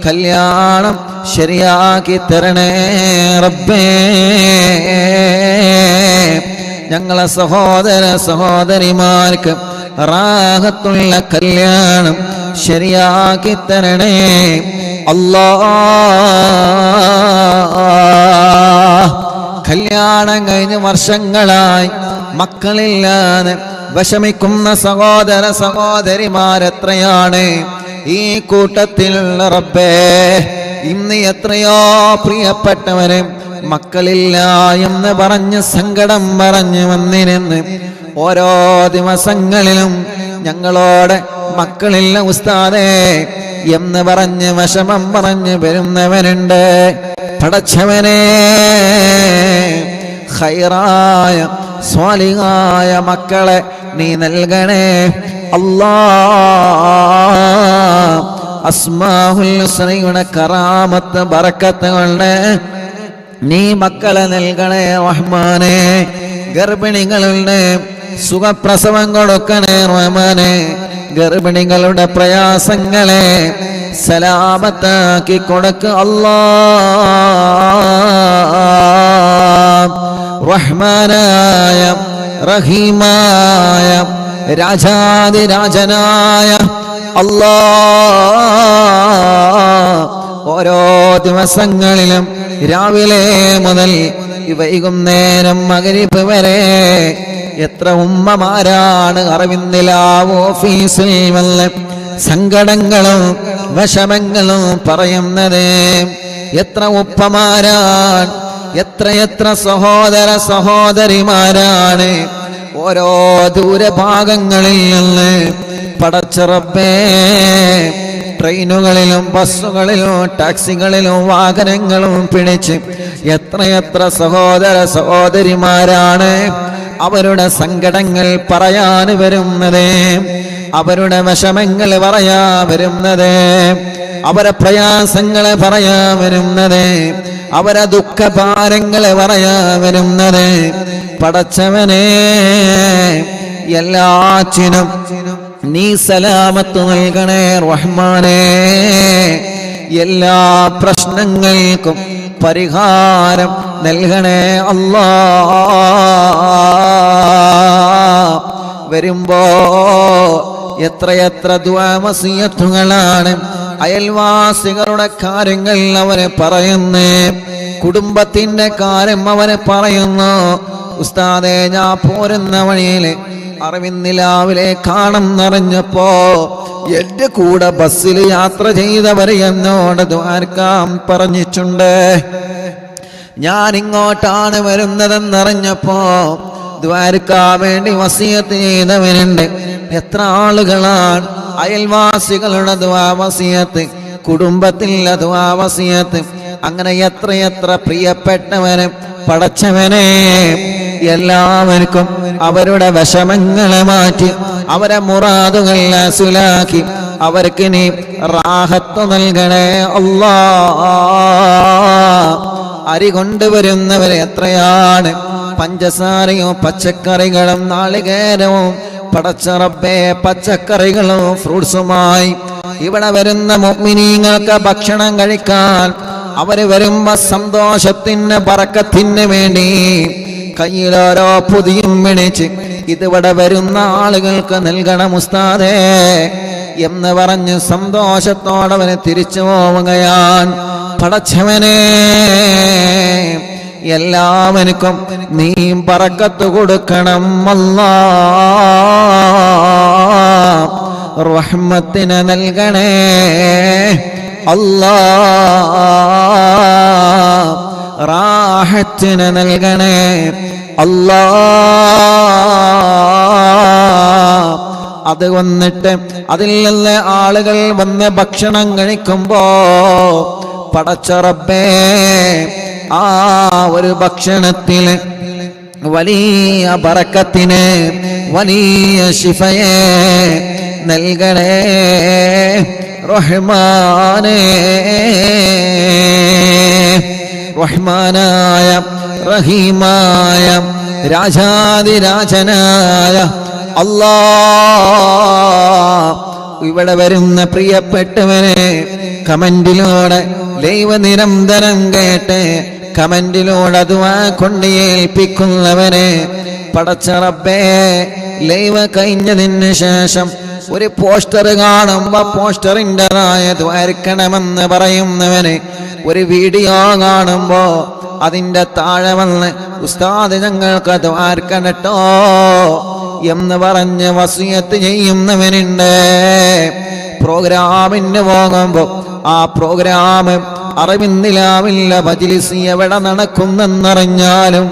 കല്യാണം ശരിയാക്കി തരണേ റബ്ബേ. ഞങ്ങളെ സഹോദര സഹോദരിമാർക്ക് റാഹത്തുള്ള കല്യാണം ശരിയാക്കി തരണേ അല്ലാ. കല്യാണം കഴിഞ്ഞ് വർഷങ്ങളായി മക്കളില്ലാതെ വിഷമിക്കുന്ന സഹോദര സഹോദരിമാരെത്രയാണ് ഈ കൂട്ടത്തിലുള്ള റബ്ബേ. ഇന്ന് എത്രയോ പ്രിയപ്പെട്ടവരെ മക്കളില്ല എന്ന് പറഞ്ഞ് സങ്കടം പറഞ്ഞു വന്നിരുന്ന് ഓരോ ദിവസങ്ങളിലും ഞങ്ങളോട് മക്കളില്ല ഉസ്താദേ എന്ന് പറഞ്ഞ് വിഷമം പറഞ്ഞ് വരുന്നവനുണ്ട്. പടച്ചവനെ, ഖൈറായ സ്വാലിഹായ മക്കളെ നീ നൽകണേ അല്ലാഹ്. അസ്മാഉൽ ഹുസ്നയുടെ കറാമത്ത് ബറക്കത്ത് കൊണ്ട് നീ മക്കളെ നൽകണേ റഹ്മാനെ. ഗർഭിണികളുടെ സുഖപ്രസവം കൊടുക്കണേ റഹ്മാനെ. ഗർഭിണികളുടെ പ്രയാസങ്ങളെ സലാമത്താക്കി കൊടുക്ക് അല്ലാഹ്. റഹ്മാനായ റഹീമായ രാജാതിരാജനായ അല്ലാഹ്, ഓരോ ദിവസങ്ങളിലും രാവിലെ മുതൽ വൈകുന്നേരം മഗ്‌രിബ് വരെ എത്ര ഉമ്മമാരാണ് അറവിന്ദിലാവ് ഓഫീസിൽ വന്ന് സങ്കടങ്ങളും വിഷമങ്ങളും പറയുന്നത്. എത്ര ഉപ്പമാരാണ്, എത്ര സഹോദര സഹോദരിമാരാണ് ഓരോ ദൂരഭാഗങ്ങളിൽ നിന്ന് പടച്ച റബ്ബേ ട്രെയിനുകളിലും ബസ്സുകളിലും ടാക്സികളിലും വാഹനങ്ങളും പിടിച്ച് എത്ര സഹോദര സഹോദരിമാരാണ് അവരുടെ സങ്കടങ്ങൾ പറയാൻ വരുന്നത്, അവരുടെ വിഷമങ്ങൾ പറയാ വരുന്നത്, അവരെ പ്രയാസങ്ങളെ പറയാ വരുന്നത്, അവരെ ദുഃഖഭാരങ്ങളെ പറയാ വരുന്നത്. പടച്ചവനെ, എല്ലാറ്റിനും നീ സലാമത്ത് നൽകണേ റഹ്മാനേ. എല്ലാ പ്രശ്നങ്ങൾക്കും പരിഹാരം നൽകണേ അല്ലാഹ്. വരുമ്പോ എത്ര ദുആ വസിയത്തുകളാണ് അയൽവാസികളുടെ കാര്യങ്ങൾ അവരെ പറയുന്നു, കുടുംബത്തിന്റെ കാര്യം അവരെ പറയുന്നു. ഉസ്താദേ, ഞാൻ പോരുന്ന വഴിയിൽ അറിവിന്നിലാവിലെ കാണും നിറഞ്ഞപ്പോ എന്റെ കൂടെ ബസ്സിൽ യാത്ര ചെയ്തവർ എന്നോട് ദ്വാരക്കാൻ പറഞ്ഞിട്ടുണ്ട്. ഞാൻ ഇങ്ങോട്ടാണ് വരുന്നതെന്നറിഞ്ഞപ്പോ ദ്വാരക്കാൻ വേണ്ടി വസിയത്ത് ചെയ്തവരുണ്ട്. എത്ര ആളുകളാണ് അയൽവാസികളുടെ ദുആ വസിയത്ത്, കുടുംബത്തിലെ ദുആ വസിയത്ത്, അങ്ങനെ എത്ര പ്രിയപ്പെട്ടവന്. പടച്ചവനെ, എല്ലാവർക്കും അവരുടെ വിഷമങ്ങളെ മാറ്റി അവരെ മുറാദുകൾ ഹാസിലാക്കി അവർക്ക് നീ റാഹത്ത് നൽകണേ അല്ലാഹ്. അരി കൊണ്ടുവരുന്നവരെ എത്രയാണ്, പഞ്ചസാരയും പച്ചക്കറികളും നാളികേരവും പടച്ച റബ്ബേ പച്ചക്കറികളും ഫ്രൂട്ട്സുമായി ഇവിടെ വരുന്ന മുഅ്മിനീങ്ങൾക്ക് ഭക്ഷണം കഴിക്കാൻ അവര് വരുമ്പോ സന്തോഷത്തിന് ബറക്കത്തിന് വേണ്ടി കയ്യിലോരോ പൊതിയും പിടിച്ച് ഇതിവിടെ വരുന്ന ആളുകൾക്ക് നൽകണം ഉസ്താദേ എന്ന് പറഞ്ഞ് സന്തോഷത്തോടെ അവന് തിരിച്ചു പോവുകയാണ്. പടച്ചവനെ, എല്ലാവർക്കും നീ ബറക്കത്ത് കൊടുക്കണം അല്ലാഹ്. റഹ്മത്തിനെ നൽകണേ അല്ലാഹ്. റാഹത്തിനെ നൽകണേ അല്ലാഹ്. അത് വന്നിട്ട് അതിൽ നിന്ന് ആളുകൾ വന്ന് ഭക്ഷണം കഴിക്കുമ്പോ പടച്ച റബ്ബേ, ആ ഒരു ഭക്ഷണത്തിൽ വലിയ ബറക്കത്തിന് വലിയ ശിഫയെ നൽകണേ റഹ്മാനേ. റഹ്മാനായ റഹീമായ രാജാതിരാജനായ അല്ലാഹ്, ഇവിടെ വരുന്ന പ്രിയപ്പെട്ടവനെ കമന്റിലൂടെ ലൈവ് നിരന്തരം കേട്ട് കമന്റിലൂടെ ദുആ കൊണ്ട് ഏൽപ്പിക്കുന്നവനെ പടച്ച റബ്ബേ, ലൈവ് കഴിഞ്ഞതിന് ശേഷം ഒരു പോസ്റ്റർ കാണുമ്പോ പോസ്റ്ററിൻ്റെതായ ദ്വാരക്കണമെന്ന് പറയുന്നവന്, ഒരു വീഡിയോ കാണുമ്പോ അതിൻ്റെ താഴെ വന്ന് ഉസ്താദ് ഞങ്ങൾക്ക് ദ്വാരക്കണട്ടോ എന്ന് പറഞ്ഞ് വസിയത്ത് ചെയ്യുന്നവനുണ്ട്. പ്രോഗ്രാമിന് പോകുമ്പോ ആ പ്രോഗ്രാം അറിവിന്നിലാവില്ല മജ്‌ലിസ് എവിടെ നടക്കുന്നെന്നറിഞ്ഞാലും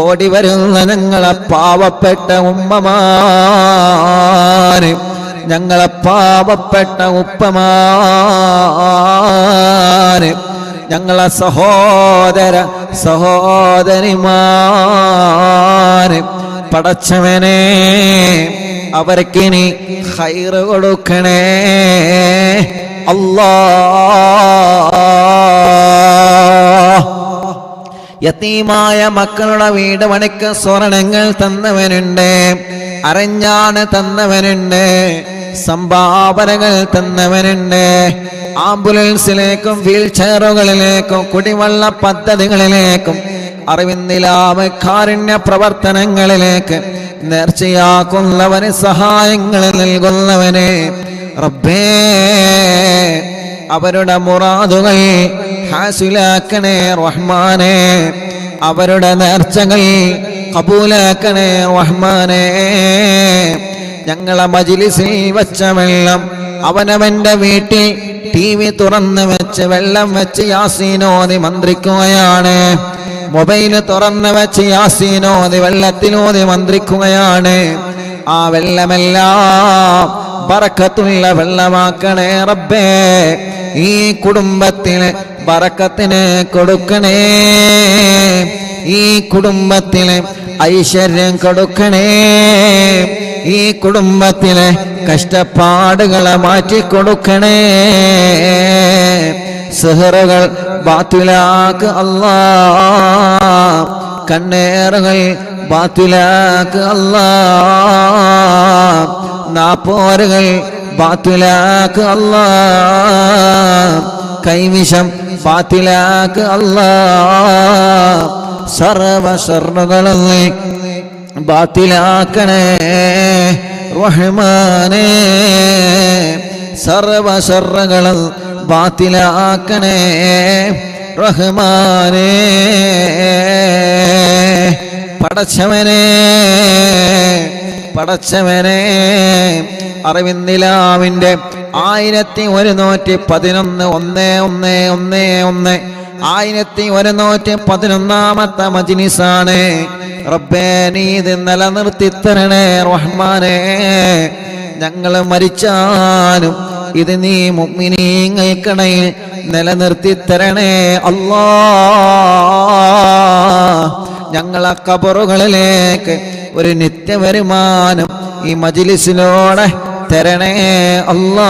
ഓടി വരുന്ന ഞങ്ങളെ പാവപ്പെട്ട ഉമ്മമാര്, ഞങ്ങളെ പാവപ്പെട്ട ഉപ്പമാര്, ഞങ്ങളെ സഹോദരിമാര്, പടച്ചവനെ അവർക്കിനി ഖൈറ് കൊടുക്കണേ അല്ലാഹ്. യതീമായ മക്കളുടെ വീട് പണിക്ക് സ്വർണങ്ങൾ തന്നവനുണ്ട്, അറിഞ്ഞാണ് തന്നവനുണ്ട്, സംഭാവനകൾ തന്നവനുണ്ട്. ആംബുലൻസിലേക്കും വീൽ ചെയറുകളിലേക്കും കുടിവെള്ള പദ്ധതികളിലേക്കും അറിവിന്നിലാവ് കാരുണ്യ പ്രവർത്തനങ്ങളിലേക്ക് നേർച്ചയാക്കുന്നവന് സഹായങ്ങൾ നൽകുന്നവനെ റബ്ബേ, അവരുടെ മുറാദുകൾ ഹാസിലാക്കണേ റഹ്മാനേ, അവരുടെ നേർച്ചകൾ കബൂലാക്കണേ റഹ്മാനേ. ഞങ്ങളെ മജ്‌ലിസിൽ വച്ച വെള്ളം അവനവന്റെ വീട്ടിൽ TV തുറന്ന് വെച്ച് വെള്ളം വെച്ച് യാസീനോതി മന്ത്രിക്കുകയാണ്, മൊബൈൽ തുറന്ന് വെച്ച് യാസീനോതി വെള്ളത്തിനോതി മന്ത്രിക്കുകയാണ്. ആ വെള്ളമെല്ലാം ബറക്കത്തുള്ള വെള്ളമാക്കണേ റബ്ബേ. ഈ കുടുംബത്തിന് ബറക്കത്തിനെ കൊടുക്കണേ, ഈ കുടുംബത്തിന് ഐശ്വര്യം കൊടുക്കണേ, ഈ കുടുംബത്തിലെ കഷ്ടപ്പാടുകളെ മാറ്റിക്കൊടുക്കണേ. സിഹറുകൾ ബാത്തിലാക്ക് അല്ലാഹ്, കണ്ണേറുകൾ ബാത്തിലാക്ക് അല്ലാഹ്, നാപ്പോരുകൾ ബാത്തിലാക്ക് അല്ലാഹ്, കൈവിഷം ബാത്തിലാക്ക് അല്ലാഹ്. സർവ ശർറുകളും ബാത്തിലാക്കണേ റഹ്മാനേ, സർവ ശർറുകളും ബാത്തിലാക്കണേ റഹ്മാനേ. പടച്ചവനെ പടച്ചവനെ അറിവിന്നിലാവിന്റെ 1111 1111 മജ്‌ലിസാണ് റബ്ബേ. നീ ഇത് നിലനിർത്തി തരണേ റഹ്മാനേ. ഞങ്ങൾ മരിച്ചാലും ഇത് നീ മുഅ്മിനീങ്ങൾക്കിടയിൽ നിലനിർത്തി തരണേ അല്ലാഹ്. ഞങ്ങളെ ഖബറുകളിലേക്ക് ഒരു നിത്യവരുമാനം ഈ മജ്‌ലിസിലൂടെ തരണേ അല്ലാഹ്.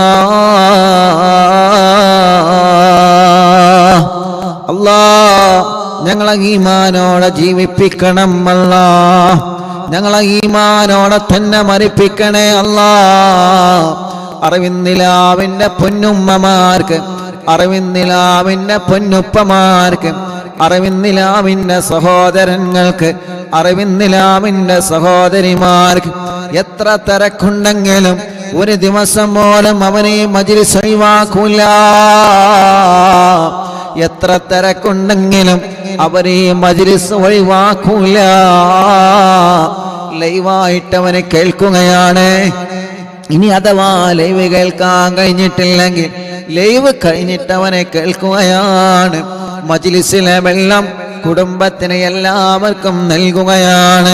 അല്ലാഹ് ഞങ്ങളെ ഈമാനോടെ ജീവിപ്പിക്കണം അല്ലാഹ്, ഞങ്ങളെ ഈമാനോടെ തന്നെ മരിപ്പിക്കണേ അല്ലാഹ്. അറിവിന്നിലാവിന്റെ പൊന്നുമ്മമാർക്ക്, അറിവിന്നിലാവിന്റെ പൊന്നുപ്പമാർക്ക്, അറിവിന്നിലാവിന്റെ സഹോദരങ്ങൾക്ക്, അറിവിന്നിലാവിന്റെ സഹോദരിമാർക്ക് എത്ര തിരക്കുണ്ടെങ്കിലും ഒരു ദിവസം പോലും അവനെ മജ്‌ലിസ് ഒഴിവാക്കൂല. എത്ര തിരക്കുണ്ടെങ്കിലും അവരെ മജ്‌ലിസ് ഒഴിവാക്കൂല. ലൈവായിട്ട് അവനെ കേൾക്കുകയാണ്. ഇനി അഥവാ ലൈവ് കേൾക്കാൻ കഴിഞ്ഞിട്ടില്ലെങ്കിൽ ലൈവ് കഴിഞ്ഞിട്ട് അവനെ കേൾക്കുകയാണ്. മജ്‌ലിസിലെ വെള്ളം കുടുംബത്തിന് എല്ലാവർക്കും നൽകുകയാണ്.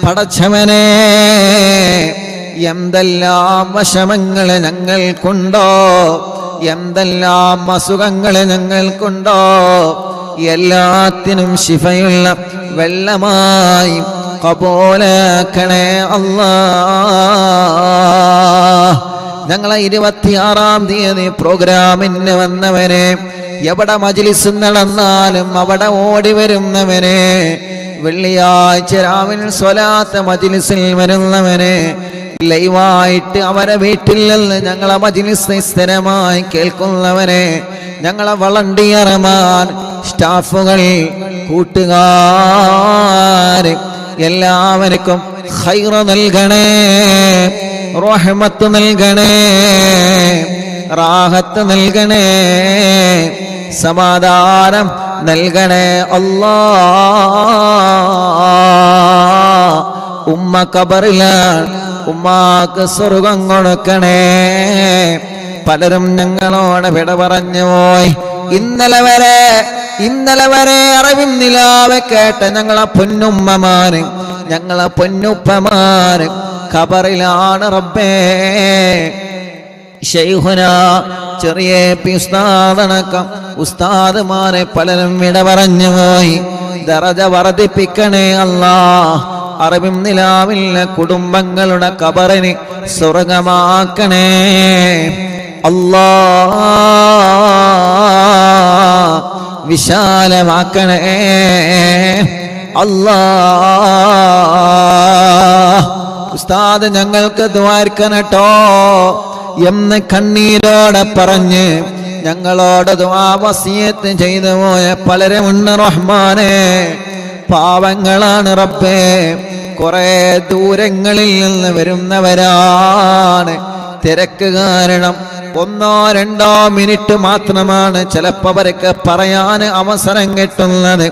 പടച്ചവനെ എന്തെല്ലാം വിഷമങ്ങൾ ഞങ്ങൾക്കുണ്ടോ, എന്തെല്ലാം അസുഖങ്ങൾ ഞങ്ങൾക്കുണ്ടോ, എല്ലാത്തിനും ശിഫയുള്ള വെള്ളമായി കബൂലാക്കണേ അല്ലാഹ്. ഞങ്ങളെ 26-ാം തീയതി പ്രോഗ്രാമിന് വന്നവനെ, എവിടെ മജ്‌ലിസ് നടന്നാലും അവിടെ ഓടി വരുന്നവനെ, വെള്ളിയാഴ്ച രാവിലെ സ്വലാത്ത് മജ്‌ലിസിൽ വരുന്നവനെ, ലൈവായിട്ട് അവരെ വീട്ടിൽ നിന്ന് ഞങ്ങളെ മജ്‌ലിസ് സ്ഥിരമായി കേൾക്കുന്നവനെ, ഞങ്ങളെ വളണ്ടിയർമാർ, സ്റ്റാഫുകൾ, കൂട്ടുകാർ എല്ലാവർക്കും ഖൈറ് നൽകണേ, റഹ്മത്ത് നൽകണേ, റാഹത്ത് നൽകണേ, സമാധാനം നൽകണേ അല്ലാഹ്. ഉമ്മ ഖബറിലാണ്, ഉമ്മാക്ക് സ്വർഗം കൊടുക്കണേ. പലരും ഞങ്ങളോട് വിട പറഞ്ഞു പോയി, ഇന്നലെ വരെ അറിവിൻ നിലാവെ കേട്ട ഞങ്ങളെ പൊന്നുപ്പമാര് ഖബറിലാണ് റബ്ബേ. ശൈഖുന ചെറിയ ഉസ്താദടക്കം ഉസ്താദുമാരെ പലരും വിട പറഞ്ഞു പോയി. ദറജ വർദ്ധിപ്പിക്കണേ അല്ലാഹ്. അറിവിൻ നിലാവിലെ കുടുംബങ്ങളുടെ ഖബറിനെ സ്വർഗമാക്കണേ അല്ലാഹ്. വിശാലമാക്കണേ അല്ലാഹ്. ഉസ്താദ് ഞങ്ങൾക്ക് ദ്വാർക്കണട്ടോ എന്ന് കണ്ണീരോടെ പറഞ്ഞ് ഞങ്ങളോട് ദുആ വസിയത്ത് ചെയ്തു പോയ പലരുമുണ്ട് റഹ്മാനേ. പാവങ്ങളാണ് റബ്ബേ, കുറെ ദൂരങ്ങളിൽ നിന്ന് വരുന്നവരാണ്. തിരക്ക് കാരണം 1-2 മിനിറ്റ് മാത്രമാണ് ചിലപ്പോൾ അവർക്ക് പറയാൻ അവസരം കിട്ടുന്നത്.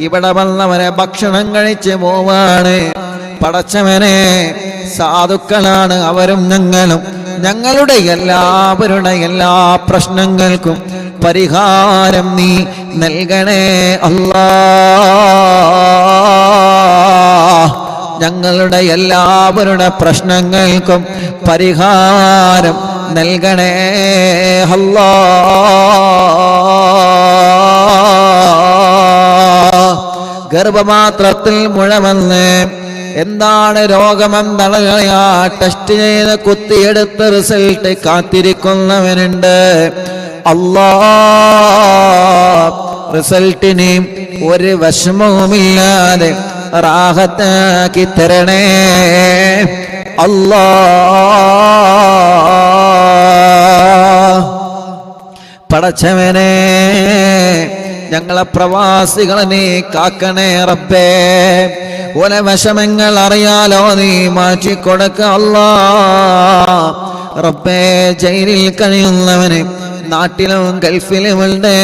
ഇവിടെ വന്നവരെ ഭക്ഷണം കഴിച്ച് പോവാണ്. പടച്ചവനെ, സാധുക്കളാണ് അവരും ഞങ്ങളും. ഞങ്ങളുടെ എല്ലാവരുടെ എല്ലാ പ്രശ്നങ്ങൾക്കും പരിഹാരം നീ നൽകണേ അല്ലാഹ്. ഞങ്ങളുടെ എല്ലാവരുടെ പ്രശ്നങ്ങൾക്കും പരിഹാരം നൽകണേ അല്ലാഹ്. ഗർഭപാത്രത്തിൽ മുഴ വന്ന് എന്താണ് രോഗമെന്നറിയാ ടെസ്റ്റ് ചെയ്ത് കുത്തിയെടുത്ത് റിസൾട്ട് കാത്തിരിക്കുന്നവനുണ്ട്. അല്ലാഹ് റിസൾട്ടിന് ഒരു വിഷമവുമില്ലാതെ റാഹത്താക്കി തരണേ അല്ലാഹ്. പടച്ചവനെ, ഞങ്ങളെ പ്രവാസികളെ നീ കാക്കണേ റബ്ബേ. ഓലെ വിഷമങ്ങൾ അറിയാലോ, നീ മാറ്റിക്കൊടുക്ക അല്ലാഹ്. റബ്ബേ, ജയിലിൽ കഴിയുന്നവന് നാട്ടിലും ഗൾഫിലുമുണ്ട്,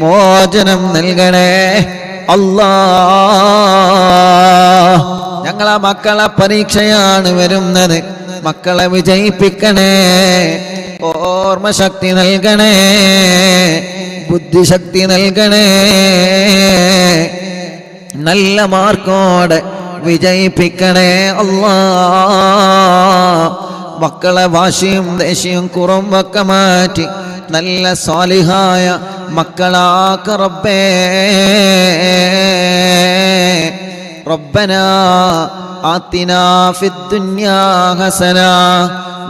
മോചനം നൽകണേ അല്ലാഹ്. ഞങ്ങളെ മക്കളെ പരീക്ഷയാണ് വരുന്നത്, മക്കളെ വിജയിപ്പിക്കണേ. ഓർമ്മശക്തി നൽകണേ, ബുദ്ധിശക്തി നൽകണേ. നല്ല മാർക്കോടെ വിജയിപ്പിക്കണേ അല്ലാഹ്. മക്കളെ വാശിയും ദേഷ്യവും കുറുമ്പൊക്കെ മാറ്റി നല്ല സാലിഹായ മക്കളാക്ക റബ്ബേ. റബ്ബനാ ആതിനാ ഫിദ്ദുനിയാ ഹസനാ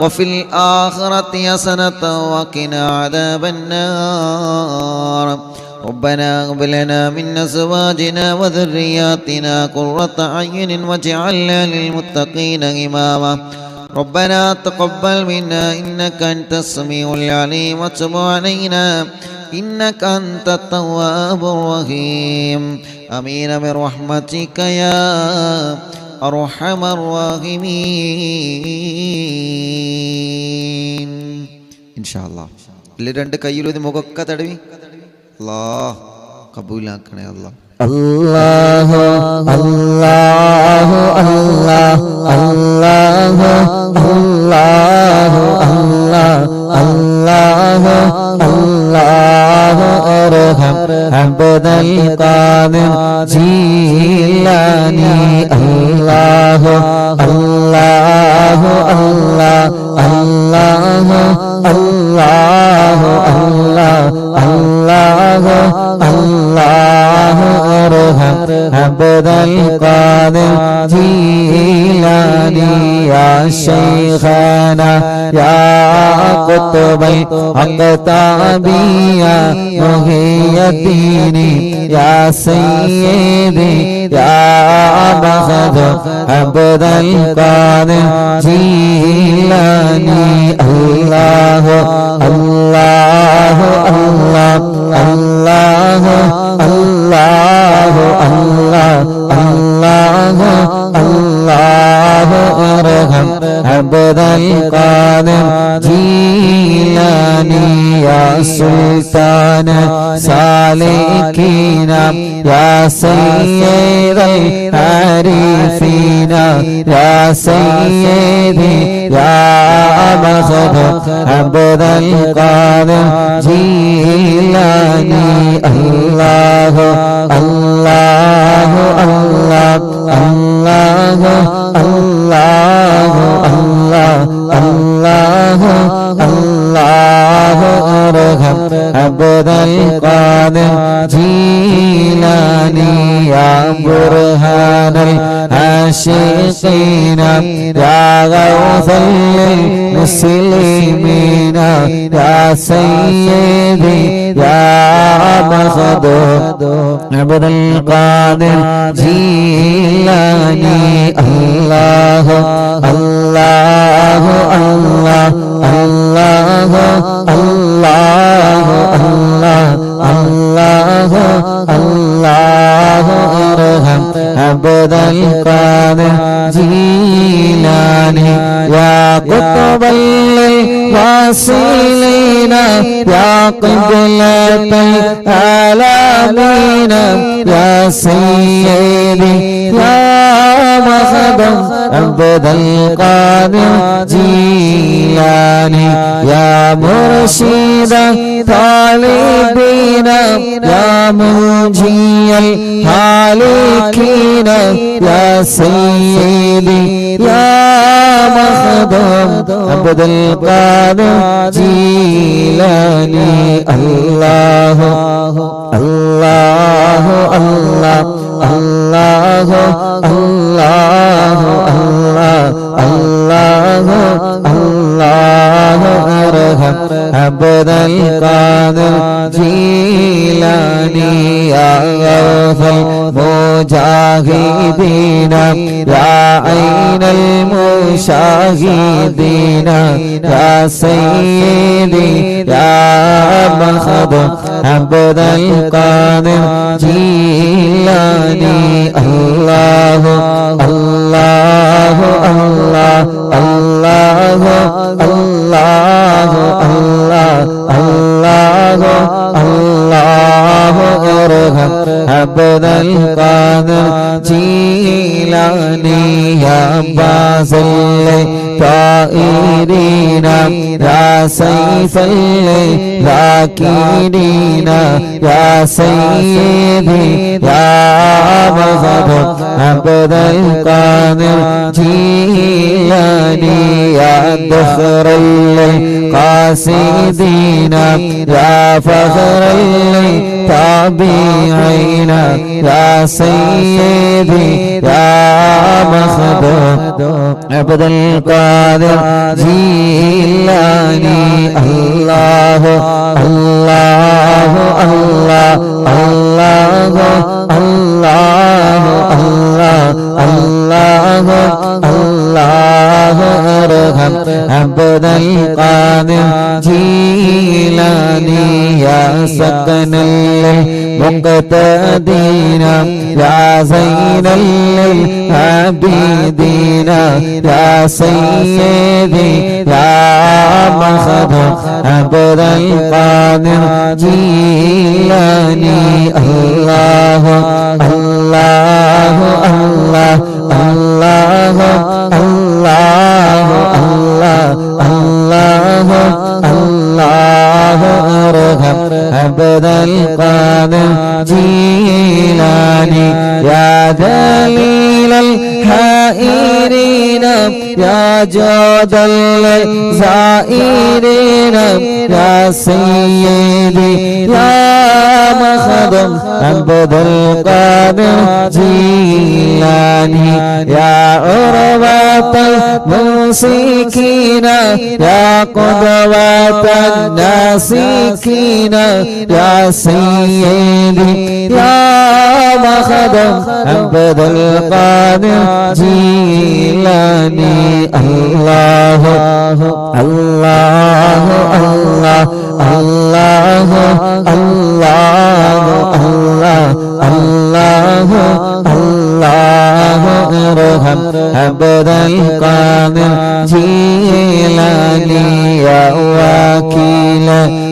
വഫിൽ ആഖിറതി ഹസനതൻ വഖിനാ അദാബന്നാർ. ربنا هب لنا من أزواجنا وذرياتنا قرة أعين واجعلنا للمتقين إماما. ربنا تقبل منا إنك أنت السميع العليم وتب علينا إنك أنت التواب الرحيم. آمين برحمتك يا أرحم الراحمين. إن شاء الله. രണ്ട് കയ്യിലൊരു മുഖക്ക തടവി അല്ലാഹ് കബൂലാക്കണേ അല്ലാഹ്. അല്ലാഹു അല്ലാഹു അല്ലാഹു അല്ലാഹു അല്ലാഹു അല്ലാഹു അല്ലാഹു അർഹം അബ്ദൽ ഖാദിർ ജീലാനി. അല്ലാഹു അല്ലാഹു അല്ലാഹു അല്ലാഹു അല്ലാഹു അല്ലാഹു അല്ലാഹു അർഹം അബ്ദൽ ഖാദിർ ജീലാനി. യാ ശൈഖാനാ യാ ഖുത്ബൽ അഖ്താബിയാ മുഹിയദ്ദീനി. യാ സയ്യിദി യാ ബഖദ് അബ്ദൽ ഖാദിർ ജീലാനി. അല്ലാഹു അല്ലാഹു അല്ലാഹു അല്ലാഹു അല്ലാഹു അല്ലാഹു അല്ലാഹു അർഹം അബ്ദൽ ഖാദിർ ജീലാനി. യാ سلطان سالكين يا سيد العارفين يا سيدي يا مخدوم عبد القادر جيلاني الله الله الله الله الله الله الله الله ارحم عبد القادر جيلاني يا برهان العاشقين يا غوث المسلمين يا سيدي يا مخدوم عبد القادر جيلاني الله الله الله الله الله الله الله الله ارحم عبد القادر جيلاني يا قطب الواصلين يا قبلة العالمين يا سيدي يا مخدوم عبد القادر جيلاني يا مرشد طالبين يا منجي الهالكين يا سيدي يا مخدوم عبد القادر جيلاني الله الله الله الله الله الله الله ارحم عبد القادر جيلاني يا غوث المجاهدين يا عين المشاهدين يا سيدي يا مخدوم عبد القادر جيلاني الله الله الله الله الله الله الله الله ارحم عبد القادر جيلاني يا باز الطائرين يا سيف الذاكرين يا سيدي يا مخدوم عبد القادر جيلاني يا ذخر القاصدين يا فخر التابعين يا سيدي يا مخدوم عبد القادر جيلاني الله الله الله الله الله الله الله ارحم عبد القادر جيلاني يا سكن المقتدين يا زين العابدين يا سيدي يا مخدوم عبد القادر جيلاني الله الله الله الله الله الله الله الله ارحم عبد القادر جيلاني يا دليل الحائرين يا جود الزائرين يا سيدي يا مخدوم عبد القادر جيلاني يا عروة الممسكين يا قدوة الناسكين يا سيدي يا مخدوم عبد القادر جيلاني الله الله الله الله الله الله الله الله ارحم عبد القادر جيلاني يا وكيل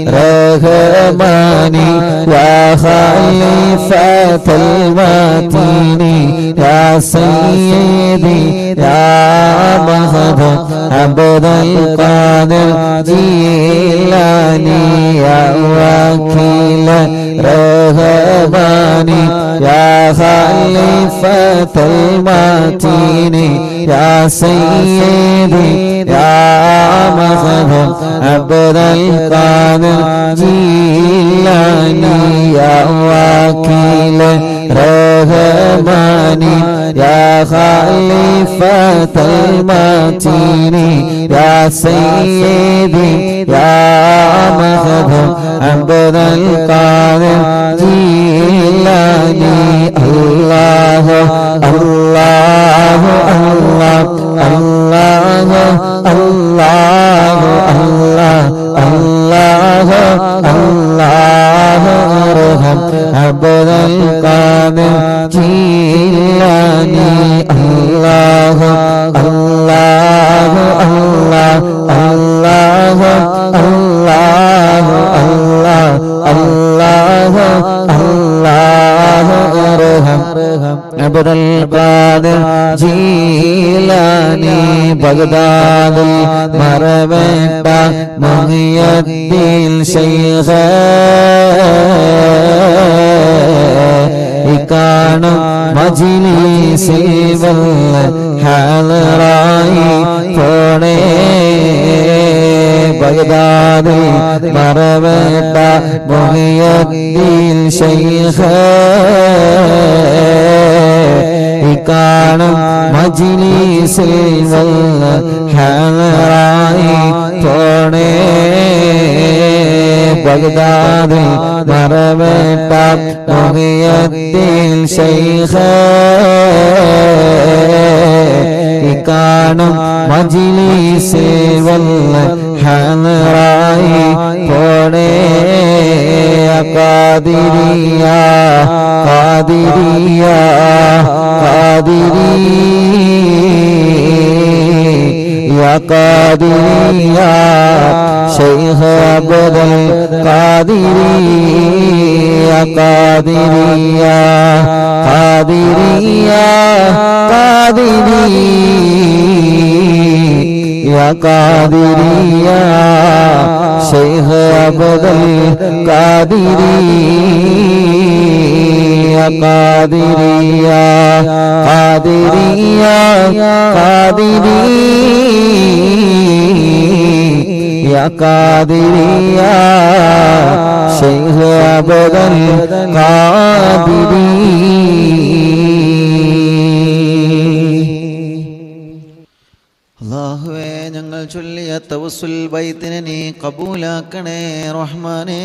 رحماني يا خليفة المتين يا سيدي يا مهد عبد القادر جيلاني يا وكيل رحماني يا خليفة المتين يا سيدي يا مهد عبد القادر جيلاني يا وكيل رحماني يا خليفة المتين يا سيدي يا مهد عبد القادر جيلاني الله الله الله الله الله الله الله الله ارحم عبد القادر جيلاني الله الله الله الله الله الله الله الله ارحم عبد القادر جيلاني بغداد مربت محي الدين شيخ കാണും മജ്‌ലിസിൽ വല്ല ഹാളറായി പോണേ ബഗ്ദാദിൽ മറവേട്ട മുഹിയുദ്ദീൻ ശൈഖ് കാണും മജ്‌ലിസിൽ വല്ല ഹാളറായി പോണേ ബഗ്ദാദിൽ മറവേട്ട മുഹിയുദ്ദീൻ ശൈഖ് കാണും മജ്‌ലിസിൽ വല്ല ഹാളറായി പോണേ Qadiriya Qadiriya Qadiriya Qadiriya Sheikh Abdul Qadiriya Qadiriya Qadiriya Qadiriya Qadiriya Sheikh Abdul Qadiriya Qadiriya Qadiriya Qadiriya Qadiriya Sheikh Abdul Qadiri അല്ലാഹുവേ ഞങ്ങൾ ചൊല്ലിയ തവസ്സുൽ ബൈത്തിനെ നീ കബൂലാക്കണേ റഹ്മാനേ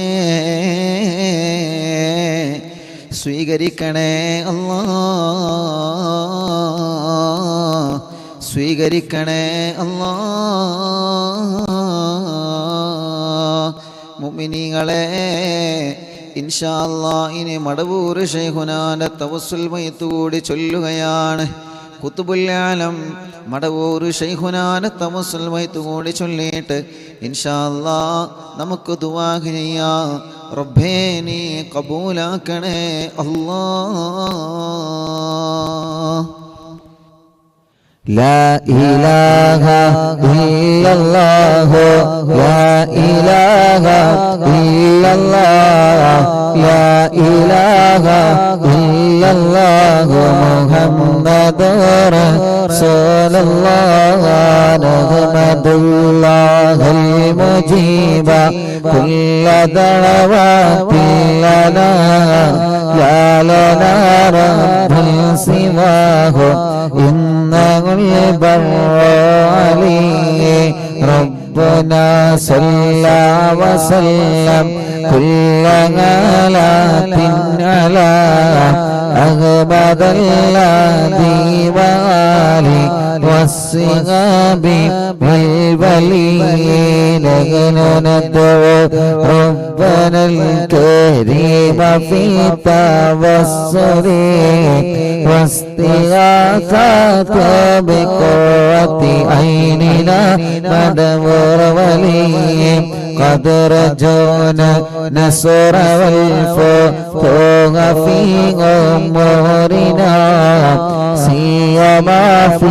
സ്വീകരിക്കണേ അല്ലാഹ് സ്വീകരിക്കണേ അല്ലാഹ് മുഅ്മിനീങ്ങളെ ഇൻഷാ അല്ലാഹ് ഇനി മടവൂർ ശൈഖുനാന്റെ തവസ്സുൽ ബൈത്ത് കൂടി ചൊല്ലുകയാണ് ഖുത്ബുൽ ആലം മടവൂർ ശൈഖുനാന്റെ തവസ്സുൽ ബൈത്ത് കൂടി ചൊല്ലിയിട്ട് ഇൻഷാ അല്ലാഹ് നമുക്ക് ദുആ ചെയ്യാം റബ്ബേ നീ കബൂലാക്കണേ അല്ലാഹ് لا إله إلا الله لا إله إلا الله لا إله إلا الله محمد رسول الله نحمد الله المجيب كل دعوات لنا لا لنا رب سواه إنه البر عليه ربنا صلى وسلم كل غلات على أغبد الذي وآله والصحاب والولين ندعو ربنا الكريم في توسل واستغاثة بقوة عيننا ندعو ولي قد رجونا نصر والفتوح في أمورنا سيما في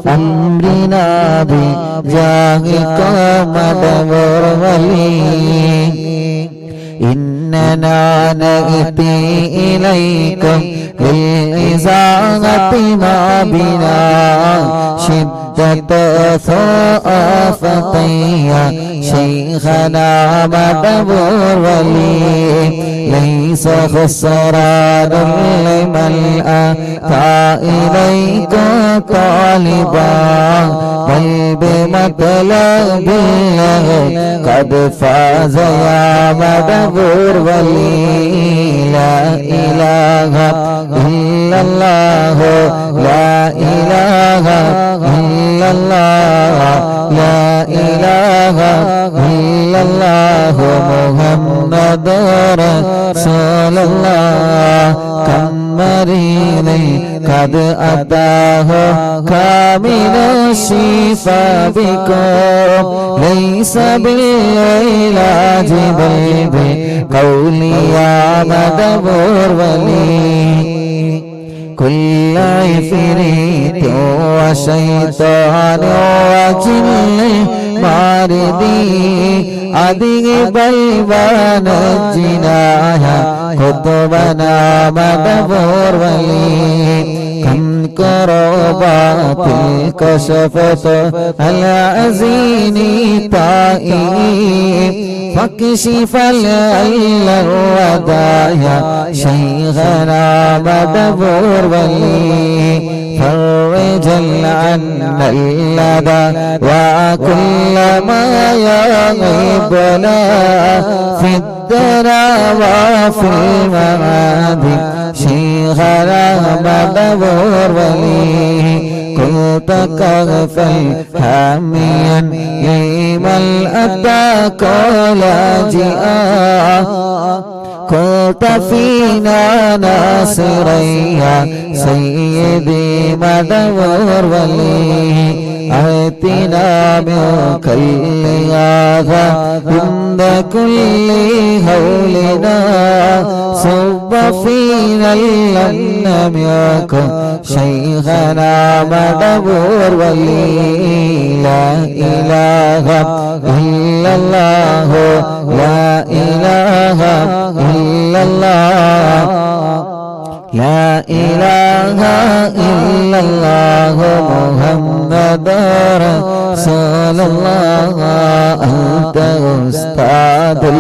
أمرنا بجاهك مدبر ولي إننا نأتي إليكم للإزاغة ما بنا شدة ثقافتي شيخنا مدبر ولي ليس خسران لمن أتى إليك طالبا بل بمطلب الله قد فاز يا مدبر ولي لا إله إلا الله لا إله إلا الله لا إله إلا الله محمد رسول الله كم مريض قد أتاه كامل الشفاء بكم ليس بالعلاج بل بقولي يا مدبر ولي كل عفريت وشيطان وجن ماردي أذهب بلوان الجناح قطبنا مدبر ولي كم كربات كشفت العزين طائي فاكشف العل الودايا شيخنا مدبر ولي فرج عنا اللدى وكل ما يغيبنا في الدنا وفي المعاد شيخنا مدبر ولي كنت كغفا حاميا لمن أتاك لاجئا كنت فينا ناصريا سيدي مدبر ولي آتنا من كل هذا عند كل هولنا صب فينا لم يكن شيخنا مدبر ولي لا إله إلا الله لا إله إلا الله لا إله إلا الله محمد رسول الله أنت أستاذ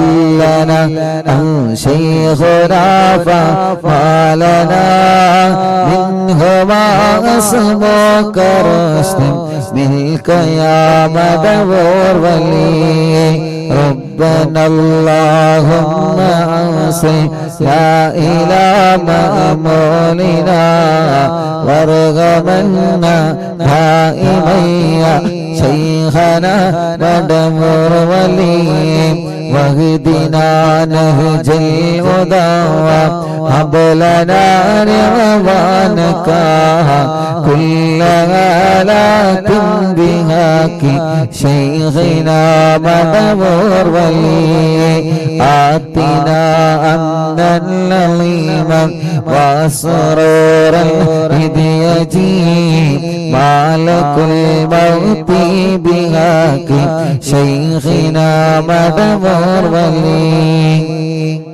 لنا أنت شيخنا فما لنا منهما اسمك رشد منك يا مدبر ولي ربنا اللهم أوصل لا إله مأمولنا وارغمنا دائما يا شيخنا مدبر ولي واهدنا نهج الهدى هب لنا رضوانك كل آلات بهاك شيخنا مدبر ولي آتنا أمنا لظيما وسرورا إذ يجيب مالك الموت بهاك شيخنا مدبر ولي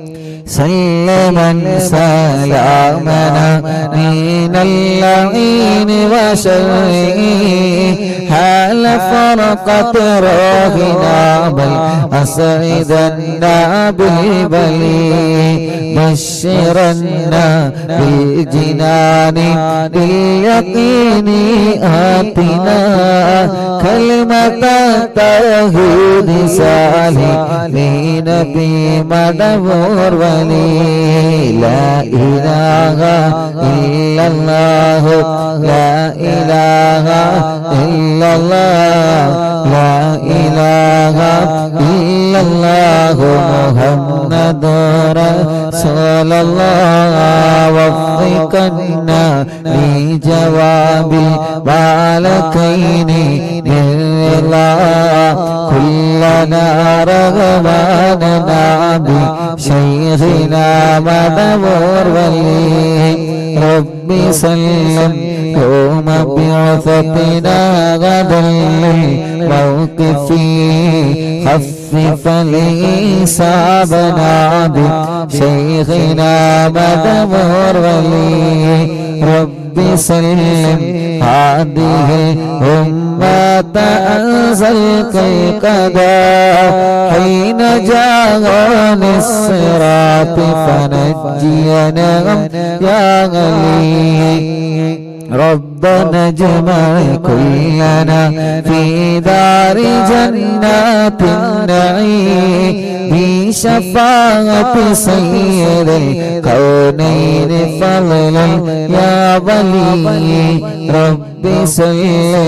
سلما سلامنا من اللعين وشره حال فرقة روحنا بل أسعدنا بالبلي بشرنا بالجنان باليقين آتنا كلمة التوحيد سالمين بمدبر ولي لا إله إلا الله لا إله إلا الله لا إله إلا الله محمد رسول الله وفقنا لجواب الملكين بالله كل لنا رغباننا بشيخنا مدبور ولي رب سلم يوم بعثتنا غدا للموقف خفف الحسابنا بشيخنا مدبور ولي رب سلم هذه الأمة أنزلك القضاء حين جاءني الصراط فنجينا يا غني ربنا اجمع كلنا في دار جنات النعيم بشفاعة سيد الكونين فضلا يا ولي رب صل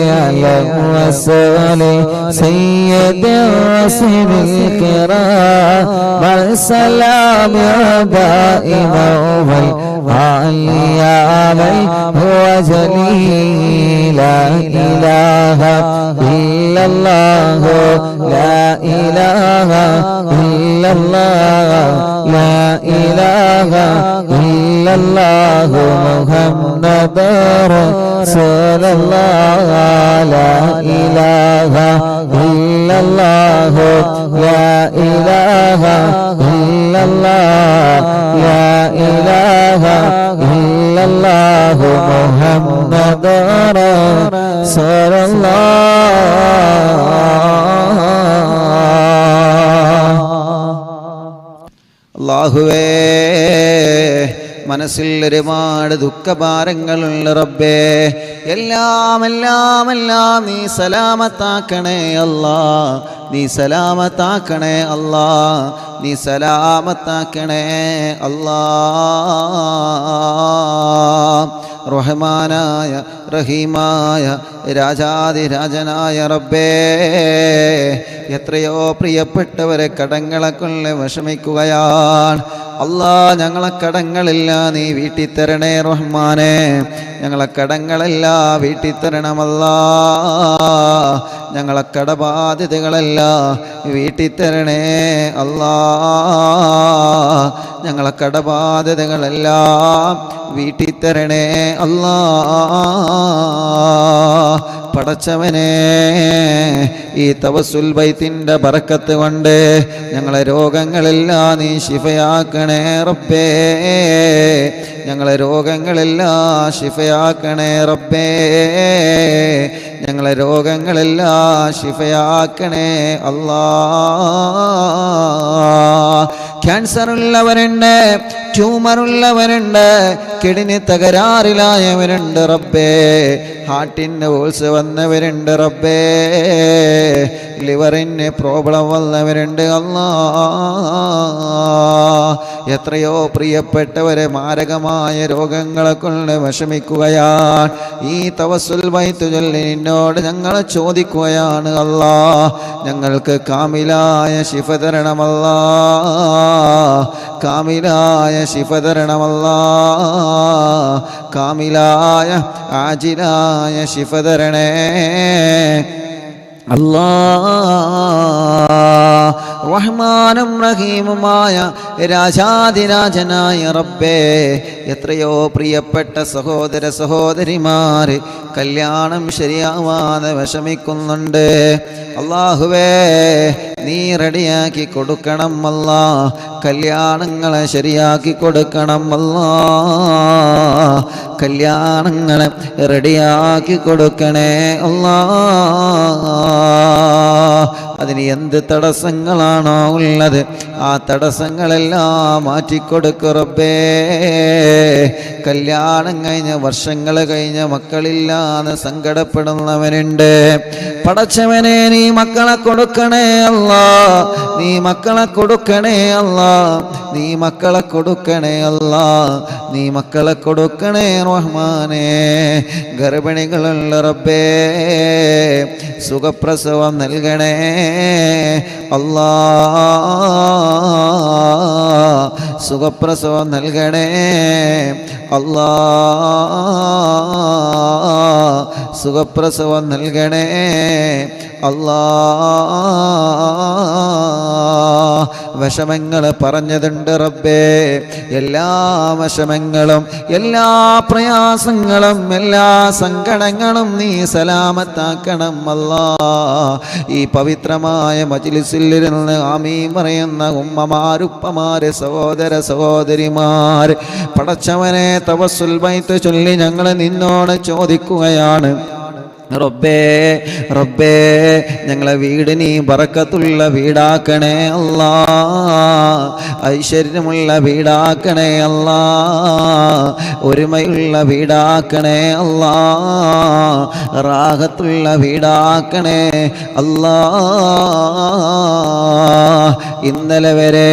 على وسلم سيد الرسل الكرام والسلام دائما والعليا هو جليل لا إله إلا الله لا إله إلا الله لا إله إلا الله محمد رسول الله لا إله إلا الله لا إله إلا الله لا إله إلا الله محمد رسول അല്ലാഹുവേ മനസ്സിൽ ഒരുപാട് ദുഃഖഭാരങ്ങളുള്ള റബ്ബേ എല്ലാം നീ സലാമത്താക്കണേ അല്ലാ നീ സലാമത്താക്കണേ അല്ലാ നീ സലാമത്താക്കണേ അല്ലാ റഹ്മാനായ റഹീമായ രാജാതിരാജനായ റബ്ബേ എത്രയോ പ്രിയപ്പെട്ടവരെ കടങ്ങളെ കൊണ്ട് വിഷമിക്കുകയാണ് അല്ലാ ഞങ്ങളെ കടങ്ങളെല്ലാം നീ വീട്ടി തരണേ റഹ്മാനെ ഞങ്ങളെ കടങ്ങളെല്ലാം വീട്ടി തരണമല്ലാ ഞങ്ങളെ കടബാധ്യതകളെല്ലാം വീട്ടി തരണേ അല്ലാ ഞങ്ങളെ കടബാധ്യതകളെല്ലാം വീട്ടി തരണേ അല്ലാ പടച്ചവനെ ഈ തവസ്സുൽ ബൈത്തിന്റെ ബറക്കത്ത് കൊണ്ട് ഞങ്ങളെ രോഗങ്ങളെല്ലാം നീ ശിഫയാക്കണേ റബ്ബേ ഞങ്ങളെ രോഗങ്ങളെല്ലാം ശിഫയാക്കണേ റബ്ബേ ഞങ്ങളെ രോഗങ്ങളെല്ലാം ശിഫയാക്കണേ അല്ലാ ക്യാൻസർ ഉള്ളവരുണ്ട് ട്യൂമർ ഉള്ളവരുണ്ട് കിഡ്നി തകരാറിലായവരുണ്ട് റബ്ബേ ഹാർട്ടിന് ഹോൾസ് വന്നവരുണ്ട് റബ്ബേ ലിവറിന് പ്രോബ്ലം വന്നവരുണ്ട് അല്ലാ എത്രയോ പ്രിയപ്പെട്ടവരെ മാരകമായ രോഗങ്ങളെ കൊണ്ട് വിഷമിക്കുകയാണ് ഈ തവസ്സുൽ ബൈത്ത് ചൊല്ലി നിന്നോട് ഞങ്ങൾ ചോദിക്കുകയാണ് അല്ലാ ഞങ്ങൾക്ക് കാമിലായ ശിഫ തരണമല്ലാ കാമിലായ ശിഫ തരണമല്ലാ കാമിലായ ആജിലായ ശിഫ തരണേ അല്ലാ റഹ്മാനും റഹീമുമായ രാജാതിരാജനായ റബ്ബേ എത്രയോ പ്രിയപ്പെട്ട സഹോദര സഹോദരിമാർ കല്യാണം ശരിയാവാതെ വിഷമിക്കുന്നുണ്ട് അല്ലാഹുവേ നീ റെഡിയാക്കി കൊടുക്കണം അല്ലാ കല്യാണങ്ങളെ ശരിയാക്കി കൊടുക്കണം അല്ലാ കല്യാണങ്ങളെ റെഡിയാക്കി കൊടുക്കണേ അല്ലാ അതിന് എന്ത് തടസ്സങ്ങളാണോ ഉള്ളത് ആ തടസ്സങ്ങളെല്ലാം മാറ്റിക്കൊടുക്കു റബ്ബേ കല്യാണം കഴിഞ്ഞ വർഷങ്ങൾ കഴിഞ്ഞ മക്കളില്ലാതെ സങ്കടപ്പെടുന്നവനുണ്ട് പടച്ചവനെ നീ മക്കളെ കൊടുക്കണേ അല്ലാ നീ മക്കളെ കൊടുക്കണേ അല്ലാ നീ മക്കളെ കൊടുക്കണേ അല്ലാ നീ മക്കളെ കൊടുക്കണേ റഹ്മാനേ ഗർഭിണികളുള്ള റബ്ബേ സുഖപ്രസവം നൽകണേ അല്ലാ സുഖപ്രസവം നൽകണേ അല്ലാ, സുഖപ്രസവം നൽകണേ അല്ലാ. വിഷമങ്ങൾ പറഞ്ഞതുണ്ട് റബ്ബേ, എല്ലാ വിഷമങ്ങളും എല്ലാ പ്രയാസങ്ങളും എല്ലാ സങ്കടങ്ങളും നീ സലാമത്താക്കണം അല്ലാ. ഈ പവിത്രമായ മജ്ലിസിൽ ഇരുന്ന് ആമീൻ പറയുന്ന ഉമ്മമാരുപ്പമാര് സഹോദര സഹോദരിമാർ, പടച്ചവനെ തവസ്സുൽ ബൈത്ത് ചൊല്ലി ഞങ്ങൾ നിന്നോട് ചോദിക്കുകയാണ് റബ്ബേ, റബ്ബേ ഞങ്ങളെ വീട് നീ ബറക്കത്തുള്ള വീടാക്കണേ അല്ലാ, ഐശ്വര്യമുള്ള വീടാക്കണേ അല്ലാ, ഒരുമയുള്ള വീടാക്കണേ അല്ലാ, റാഹത്തുള്ള വീടാക്കണേ അല്ലാ. ഇന്നലെ വരെ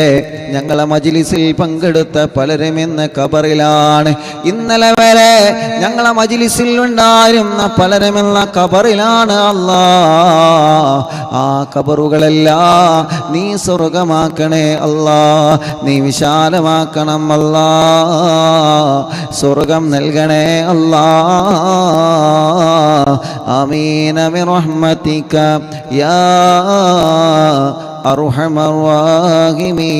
ഞങ്ങളെ മജ്ലിസിൽ പങ്കെടുത്ത പലരും ഇന്ന് ഖബറിലാണ്. ഇന്നലെ വരെ ഞങ്ങളെ മജ്ലിസിൽ ഉണ്ടായിരുന്ന പലരും ഇന്ന് ഖബറിലാണ് അല്ലാ. ആ ഖബറുകളെല്ലാം നീ സ്വർഗമാക്കണേ അല്ലാ, നീ വിശാലമാക്കണം അല്ലാ, സ്വർഗം നൽകണേ അല്ലാ. ആമീന ബിറഹ്മതിക യാ അർഹമർ റഹീമീൻ.